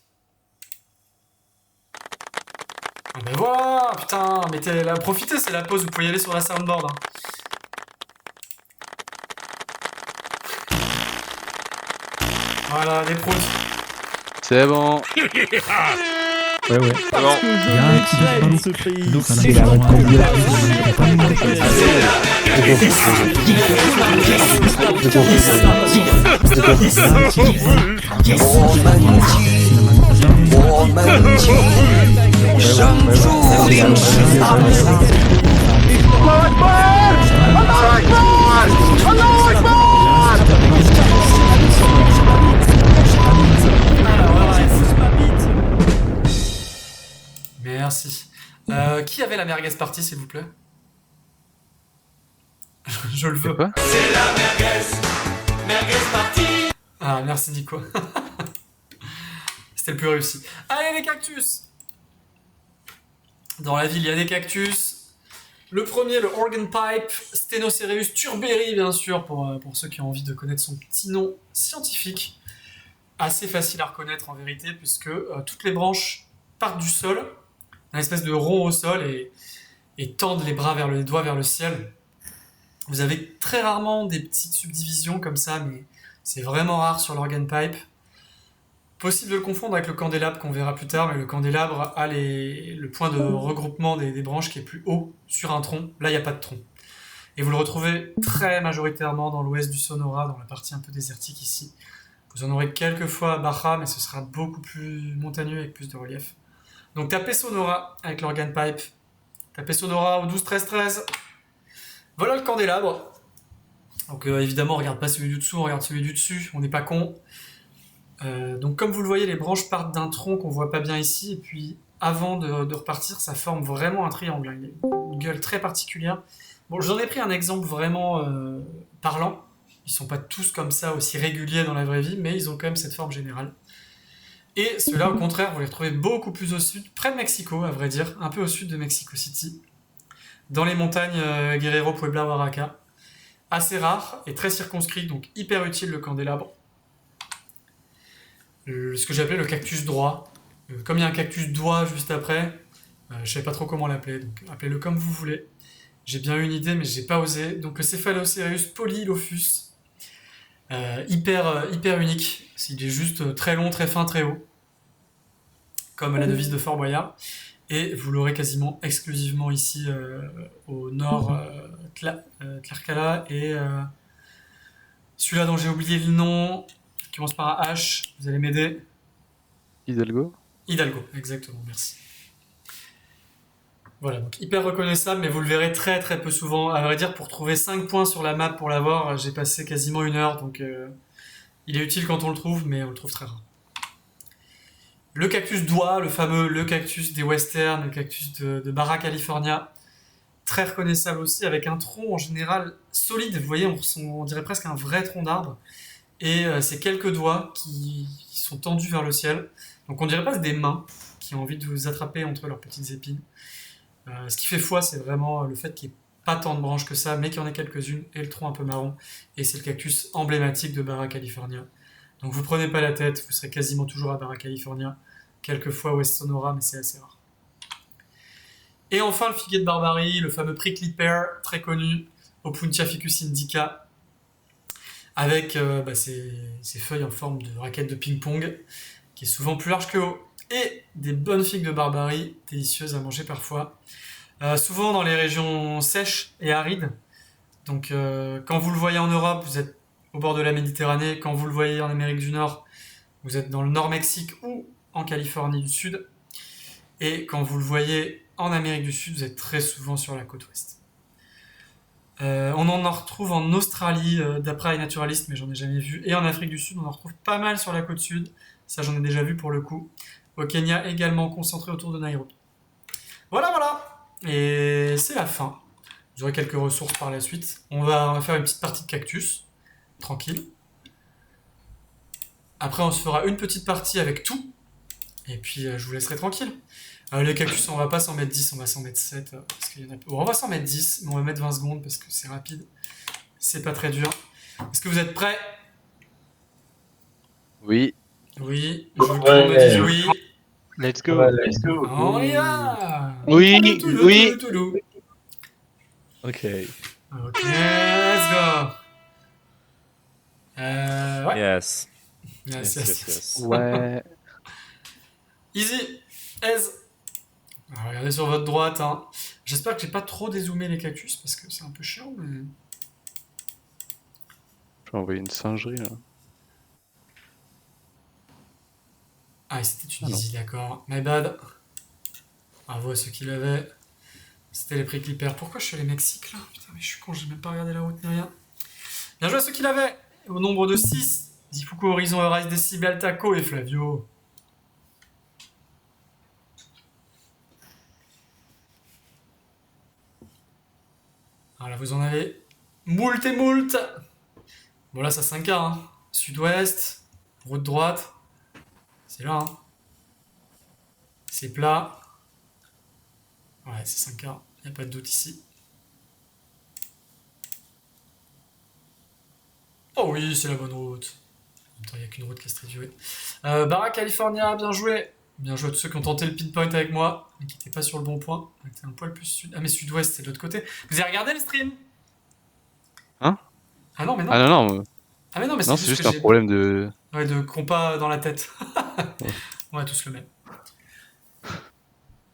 Ah ben voilà, putain, mettez là, profitez, c'est la pause, vous pouvez y aller sur la soundboard. Hein. Voilà, des proutes. C'est bon. Ouais, ouais. Bon. Il y a un petit de peu ce pays. Donc, C'est la réponse de la Merci. Qui avait la merguez partie, s'il vous plaît? Je le veux. Quoi? Ah, merci Nico. C'était le plus réussi. Allez, les cactus! Dans la ville, il y a des cactus. Le premier, le Organ Pipe, Stenocereus turberry, bien sûr, pour ceux qui ont envie de connaître son petit nom scientifique. Assez facile à reconnaître en vérité, puisque toutes les branches partent du sol, un espèce de rond au sol, et tendent les doigts vers le ciel. Vous avez très rarement des petites subdivisions comme ça, mais c'est vraiment rare sur l'Organ Pipe. Possible de le confondre avec le candélabre qu'on verra plus tard, mais le candélabre a le point de regroupement des branches qui est plus haut sur un tronc. Là, il n'y a pas de tronc. Et vous le retrouvez très majoritairement dans l'ouest du Sonora, dans la partie un peu désertique ici. Vous en aurez quelques fois à Baja, mais ce sera beaucoup plus montagneux avec plus de relief. Donc tapez Sonora avec l'Organ Pipe. Tapez Sonora au 12-13-13. Voilà le candélabre. Donc évidemment, on regarde pas celui du dessous, on regarde celui du dessus. On n'est pas con. Donc comme vous le voyez, les branches partent d'un tronc qu'on voit pas bien ici, et puis avant de repartir, ça forme vraiment un triangle. Hein. Il a une gueule très particulière. Bon, j'en ai pris un exemple vraiment parlant. Ils sont pas tous comme ça aussi réguliers dans la vraie vie, mais ils ont quand même cette forme générale. Et ceux-là, au contraire, vous les retrouvez beaucoup plus au sud, près de Mexico, à vrai dire, un peu au sud de Mexico City, dans les montagnes Guerrero, Puebla, Oaxaca. Assez rare et très circonscrit, donc hyper utile le candélabre. Ce que j'appelais le cactus droit. Comme il y a un cactus doigt juste après, je savais pas trop comment l'appeler, donc appelez-le comme vous voulez. J'ai bien eu une idée, mais j'ai pas osé. Donc le Cephalocereus polylophus, hyper unique. Il est juste très long, très fin, très haut, comme la devise de Fort Boyard. Et vous l'aurez quasiment exclusivement ici au nord Tlaxcala et celui-là dont j'ai oublié le nom, qui commence par un H, vous allez m'aider. Hidalgo? Hidalgo, exactement, merci. Voilà, donc hyper reconnaissable, mais vous le verrez très très peu souvent. À vrai dire, pour trouver 5 points sur la map pour l'avoir, j'ai passé quasiment 1 heure, donc il est utile quand on le trouve, mais on le trouve très rare. Le cactus doigt, le cactus des westerns, le cactus de Barra California, très reconnaissable aussi, avec un tronc en général solide. Vous voyez, on dirait presque un vrai tronc d'arbre. Et ces quelques doigts qui sont tendus vers le ciel. Donc on dirait presque des mains qui ont envie de vous attraper entre leurs petites épines. Ce qui fait foi, c'est vraiment le fait qu'il n'y ait pas tant de branches que ça, mais qu'il y en ait quelques-unes, et le tronc un peu marron. Et c'est le cactus emblématique de Barra California. Donc vous prenez pas la tête, vous serez quasiment toujours à Barra California, quelquefois West Sonora, mais c'est assez rare. Et enfin le figuier de Barbarie, le fameux prickly pear, très connu, Opuntia ficus indica, avec ses feuilles en forme de raquette de ping-pong, qui est souvent plus large que haut, et des bonnes figues de Barbarie, délicieuses à manger parfois, souvent dans les régions sèches et arides. Donc quand vous le voyez en Europe, vous êtes au bord de la Méditerranée. Quand vous le voyez en Amérique du Nord, vous êtes dans le Nord-Mexique ou en Californie du Sud. Et quand vous le voyez en Amérique du Sud, vous êtes très souvent sur la côte ouest. On en retrouve en Australie, d'après iNaturalist, mais j'en ai jamais vu. Et en Afrique du Sud, on en retrouve pas mal sur la côte sud. Ça, j'en ai déjà vu pour le coup. Au Kenya, également concentré autour de Nairobi. Voilà. Et c'est la fin. Vous aurez quelques ressources par la suite. On va faire une petite partie de cactus. Tranquille. Après, on se fera une petite partie avec tout. Et puis, je vous laisserai tranquille. Les cactus, on va pas s'en mettre 10, on va s'en mettre 7. Parce qu'il y en a... Bon, on va s'en mettre 10, mais on va mettre 20 secondes parce que c'est rapide. C'est pas très dur. Est-ce que vous êtes prêts? Oui. Oui. Je me dis oui. Let's go. Let's go. On y va. Oui, oui. Toulou. Ok. Ok, let's go. Ouais. Yes. Yes. Ouais. Easy as. Alors, regardez sur votre droite. Hein. J'espère que j'ai pas trop dézoomé les cactus parce que c'est un peu chiant. Mais... Je vais envoyer une singerie là. Ah, c'était Tunisie, d'accord. My bad. Bravo à ceux qui l'avaient. C'était les prickly pear. Pourquoi je suis allé Mexique là? Putain, mais je suis con, j'ai même pas regardé la route ni rien. Bien joué à ceux qui l'avaient. Au nombre de 6, Difuku, Horizon, Horace, Decibel, Taco et Flavio. Voilà, vous en avez moult et moult. Bon, là, ça 5K. Hein. Sud-ouest, route droite. C'est là. Hein. C'est plat. Ouais, c'est 5K. Il n'y a pas de doute ici. Oh oui, c'est la bonne route. En même temps, il n'y a qu'une route qui est street viewée. Barra California, bien joué. Bien joué à tous ceux qui ont tenté le pinpoint avec moi, mais qui n'étaient pas sur le bon point. On était un poil plus sud. Ah, mais sud-ouest, c'est de l'autre côté. Vous avez regardé le stream? Hein? Ah non, mais non. Ah non. Ah, mais non, mais Non, c'est juste un problème de. Ouais, de compas dans la tête. On a tous le même.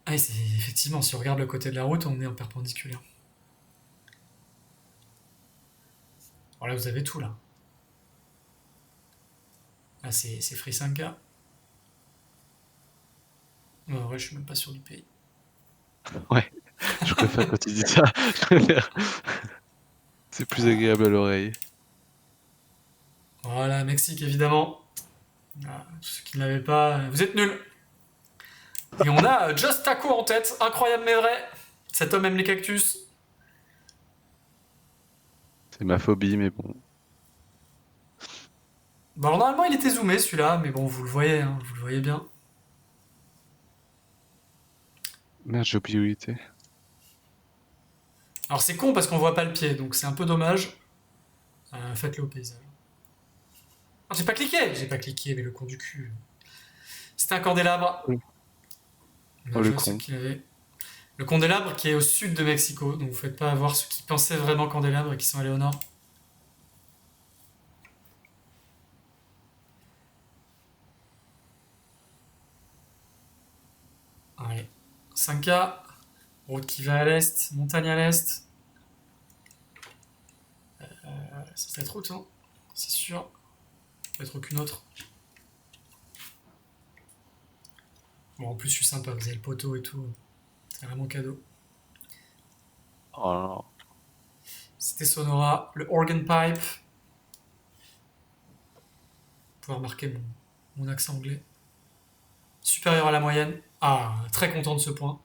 Ah, c'est effectivement, si on regarde le côté de la route, on est en perpendiculaire. Bon, là, vous avez tout, là. Là, c'est Free 5K. En vrai, je suis même pas sûr du pays. Ouais, je préfère quand tu dis ça. C'est plus agréable à l'oreille. Voilà, Mexique, évidemment. Ah, tous ceux qui ne l'avaient pas, vous êtes nuls. Et on a Just Taco en tête, incroyable mais vrai. Cet homme aime les cactus. C'est ma phobie, mais bon. Bon, alors, normalement, il était zoomé celui-là, mais bon, vous le voyez, hein, vous le voyez bien. Merde, j'ai oublié où il était. Alors, c'est con parce qu'on voit pas le pied, donc c'est un peu dommage. Faites-le au paysage. Ah, j'ai pas cliqué, mais le con du cul. C'était un candélabre. Oui. Bien Oh, le joué à ceux con. qui l'avaient. Le candélabre qui est au sud de Mexico, donc vous faites pas avoir ceux qui pensaient vraiment candélabre et qui sont allés au nord. Allez, 5K, route qui va à l'est, montagne à l'est. C'est cette route, hein, c'est sûr. Peut-être aucune autre. Bon, en plus, je suis sympa, vous avez le poteau et tout. C'est vraiment cadeau. Oh non. C'était Sonora, le organ pipe. Vous pouvez remarquer mon accent anglais. Supérieur à la moyenne. Ah, très content de ce point.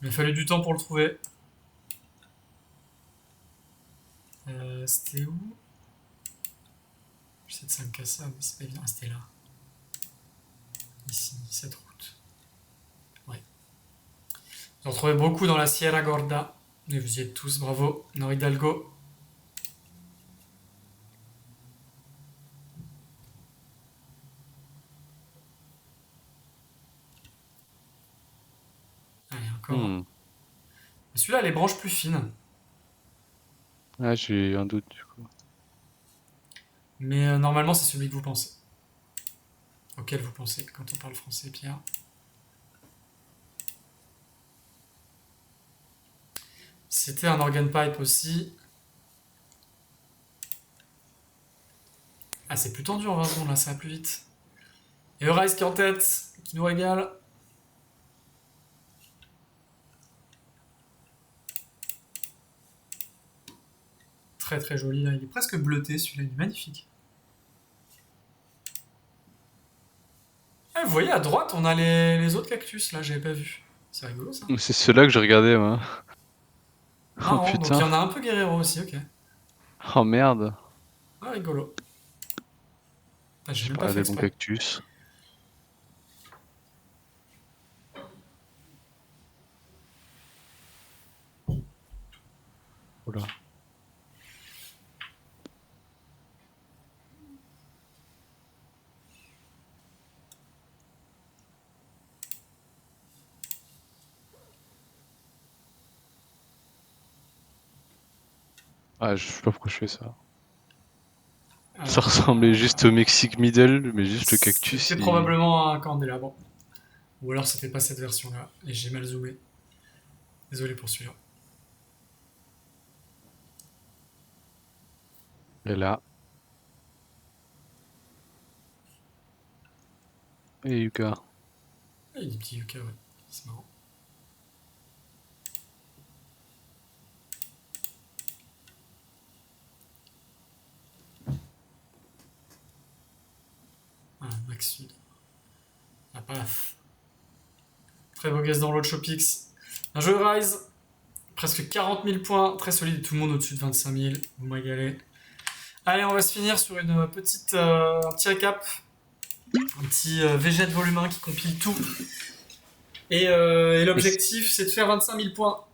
Il a fallu du temps pour le trouver. C'était où? J'essaie de 5K ça, mais c'est pas évident. Ah, c'était là. Ici, cette route. Ouais. Vous en trouvez beaucoup dans la Sierra Gorda. Et vous y êtes tous, bravo. Nord Hidalgo. Allez, encore. Hmm. Celui-là a les branches plus fines. Ah, j'ai eu un doute du coup. Mais normalement, c'est celui que vous pensez. Auquel vous pensez quand on parle français, Pierre. C'était un organ pipe aussi. Ah, c'est plus tendu en 20 secondes là, ça va plus vite. Et Eurice qui est en tête, qui nous régale. Très très joli là, il est presque bleuté celui-là, il est magnifique. Ah, vous voyez à droite, on a les autres cactus là, j'avais pas vu. C'est rigolo ça. C'est ceux-là que je regardais, moi. Oh Marrant, donc il y putain. en a un peu Guerrero aussi, ok. Oh merde. Ah, rigolo. Ah, j'ai J'ai même pas pas fait regardé mon exprès. cactus. Oula. Ah, je sais pas pourquoi je fais ça. Ça ressemblait juste au Mexique Middle, mais juste le cactus. C'était probablement un candélabre. Ou alors c'était pas cette version-là, et j'ai mal zoomé. Désolé pour celui-là. Et là. Et Yuka. Ah, il y a des petits yucca, ouais. C'est marrant. Ah, Max Sud. La paf. Très beau guess dans l'autre Showpix. Un jeu Rise. Presque 40 000 points. Très solide. Tout le monde au-dessus de 25 000. Vous me régalez. Allez, on va se finir sur une petite, un petit récap. Un petit VG de volume 1 qui compile tout. Et l'objectif, c'est de faire 25 000 points.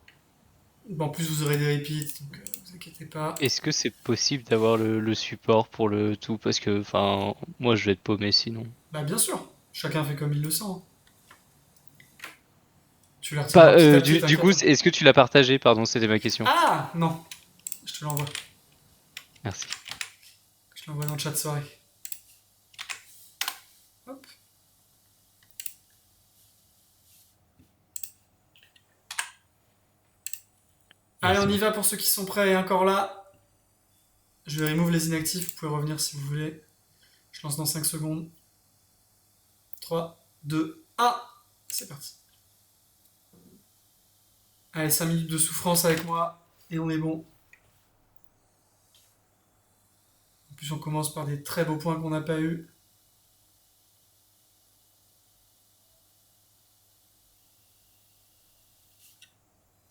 Bon, en plus, vous aurez des repeats, donc vous inquiétez pas. Est-ce que c'est possible d'avoir le support pour le tout? Parce que, enfin, moi je vais être paumé sinon. Bah, bien sûr. Chacun fait comme il le sent. Tu les retiendras Pas, petit à petit, du t'inquiète coup, pas. est-ce que tu l'as partagé? Pardon, c'était ma question. Ah non. Je te l'envoie. Merci. Je l'envoie dans le chat de soirée. Hop. Allez, on y va pour ceux qui sont prêts et encore là. Je vais remove les inactifs, vous pouvez revenir si vous voulez. Je lance dans 5 secondes. 3, 2, 1. C'est parti. Allez, 5 minutes de souffrance avec moi et on est bon. En plus, on commence par des très beaux points qu'on n'a pas eu.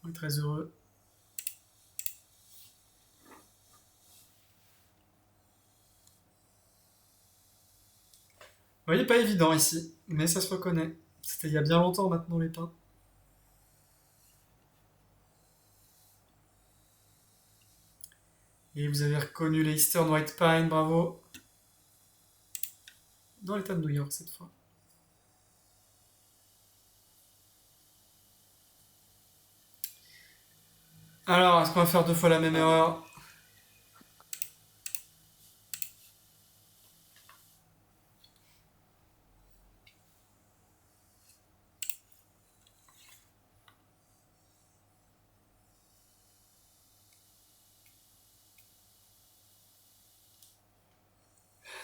On est très heureux. Vous voyez, pas évident ici, mais ça se reconnaît. C'était il y a bien longtemps maintenant les pains. Et vous avez reconnu les Eastern White Pine, bravo. Dans l'état de New York cette fois. Alors, est-ce qu'on va faire deux fois la même erreur?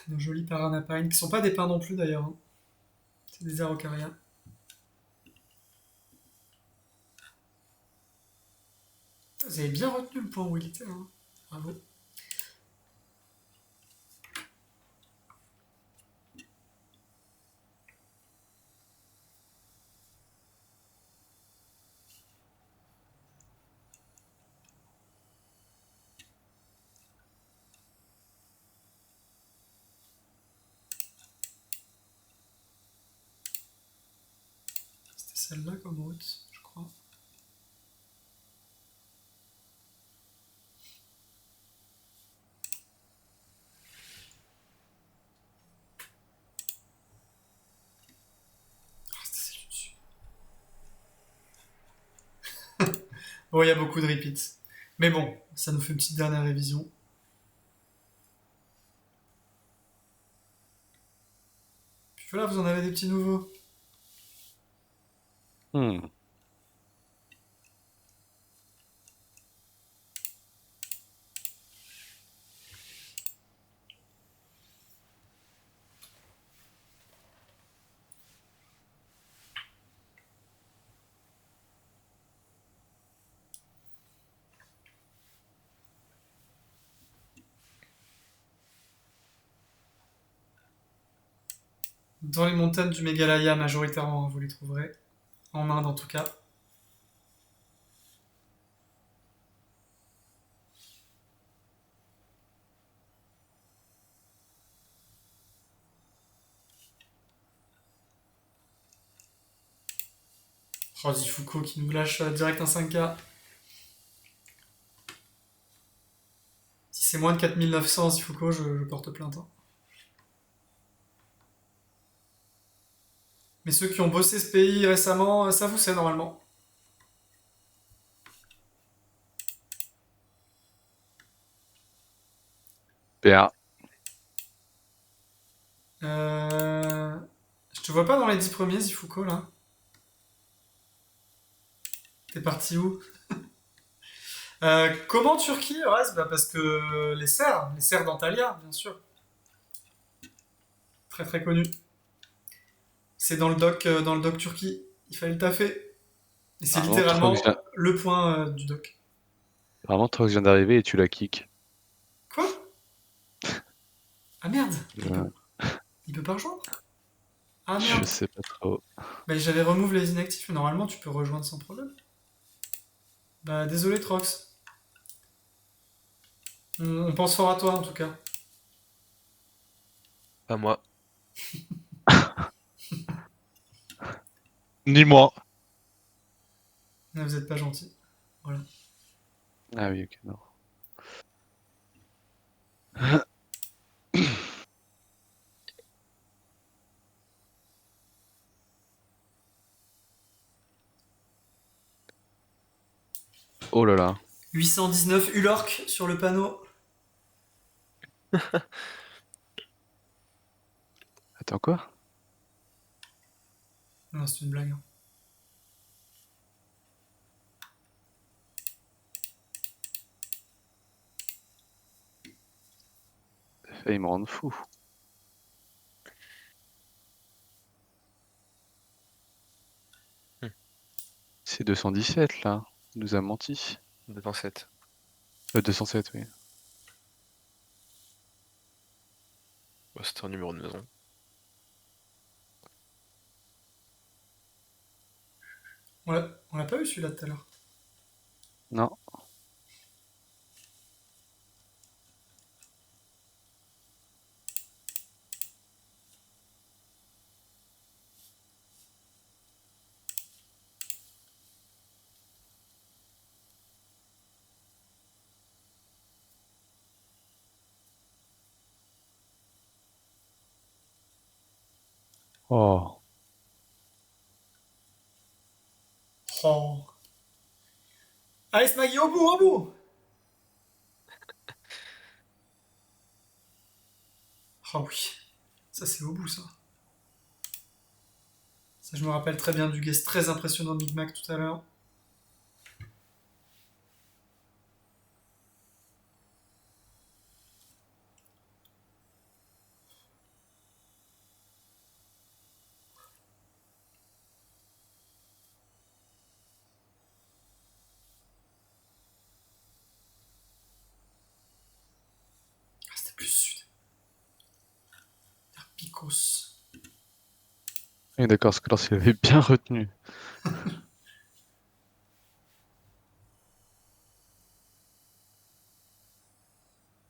Nos jolis Paranapine, qui sont pas des pins non plus d'ailleurs. Hein. C'est des Araucaria. Vous avez bien retenu le point où il était. Hein. Bravo. C'était celle-là comme route, je crois. Ah, c'était celle du dessus. Bon, il y a beaucoup de repeats. Mais bon, ça nous fait une petite dernière révision. Puis voilà, vous en avez des petits nouveaux. Hmm. Dans les montagnes du Meghalaya, majoritairement, vous les trouverez. En Inde, en tout cas. Oh, Foucault qui nous lâche direct un 5K. Si c'est moins de 4900, Foucault, je porte plainte. Hein. Mais ceux qui ont bossé ce pays récemment, ça vous sait normalement. PA. Je te vois pas dans les 10 premiers, Foucault, là. T'es parti où? Comment Turquie reste bah parce que les serfs d'Antalya, bien sûr. Très très connu. C'est dans le doc Turquie. Il fallait le taffer. Et c'est Vraiment trop que je littéralement viens... le point du doc. Vraiment trop que je viens d'arriver et tu la kick. Quoi? Ah merde! Je... Il peut pas rejoindre? Ah je merde! sais pas trop. Bah j'avais remove les inactifs, mais normalement tu peux rejoindre sans problème. Bah désolé Trox. On pense fort à toi en tout cas. Pas moi. Ni moi. Mais vous êtes pas gentil. Voilà. Ah oui, ok, non. Oh là là. 819 Ulork sur le panneau. Attends, quoi? Non, c'est une blague. Hein. T'as failli me rendre fou. C'est 217 là. Il nous a menti. 207. 207, oui. Bah, c'était un numéro de maison. On l'a pas eu celui-là tout à l'heure. Non. Oh. Oh. Allez, Smaggy, au bout, au bout. Oh oui. Ça, c'est au bout, ça. Ça, je me rappelle très bien du guest très impressionnant de Micmac tout à l'heure. Ah, c'était plus sud. Vers Picos. Et d'accord, parce que là, il avait bien retenu.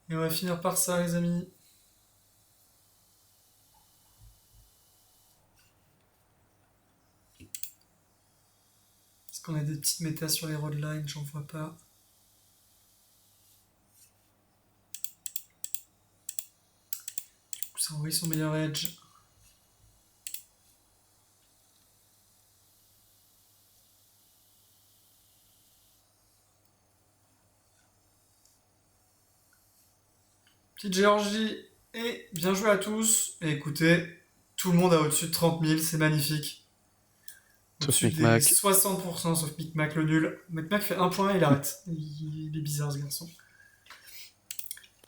Et on va finir par ça, les amis. Est-ce qu'on a des petites métas sur les roadlines? J'en vois pas. Ça a envoyé son meilleur edge. Petite Géorgie. Et bien joué à tous. Et écoutez, tout le monde a au-dessus de 30 000, c'est magnifique. Sauf Au-dessus des Micmac. 60%, sauf Micmac le nul. Micmac fait un point et il arrête. Il est bizarre ce garçon.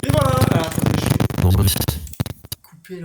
Et voilà. Alors, attendez, je vais couper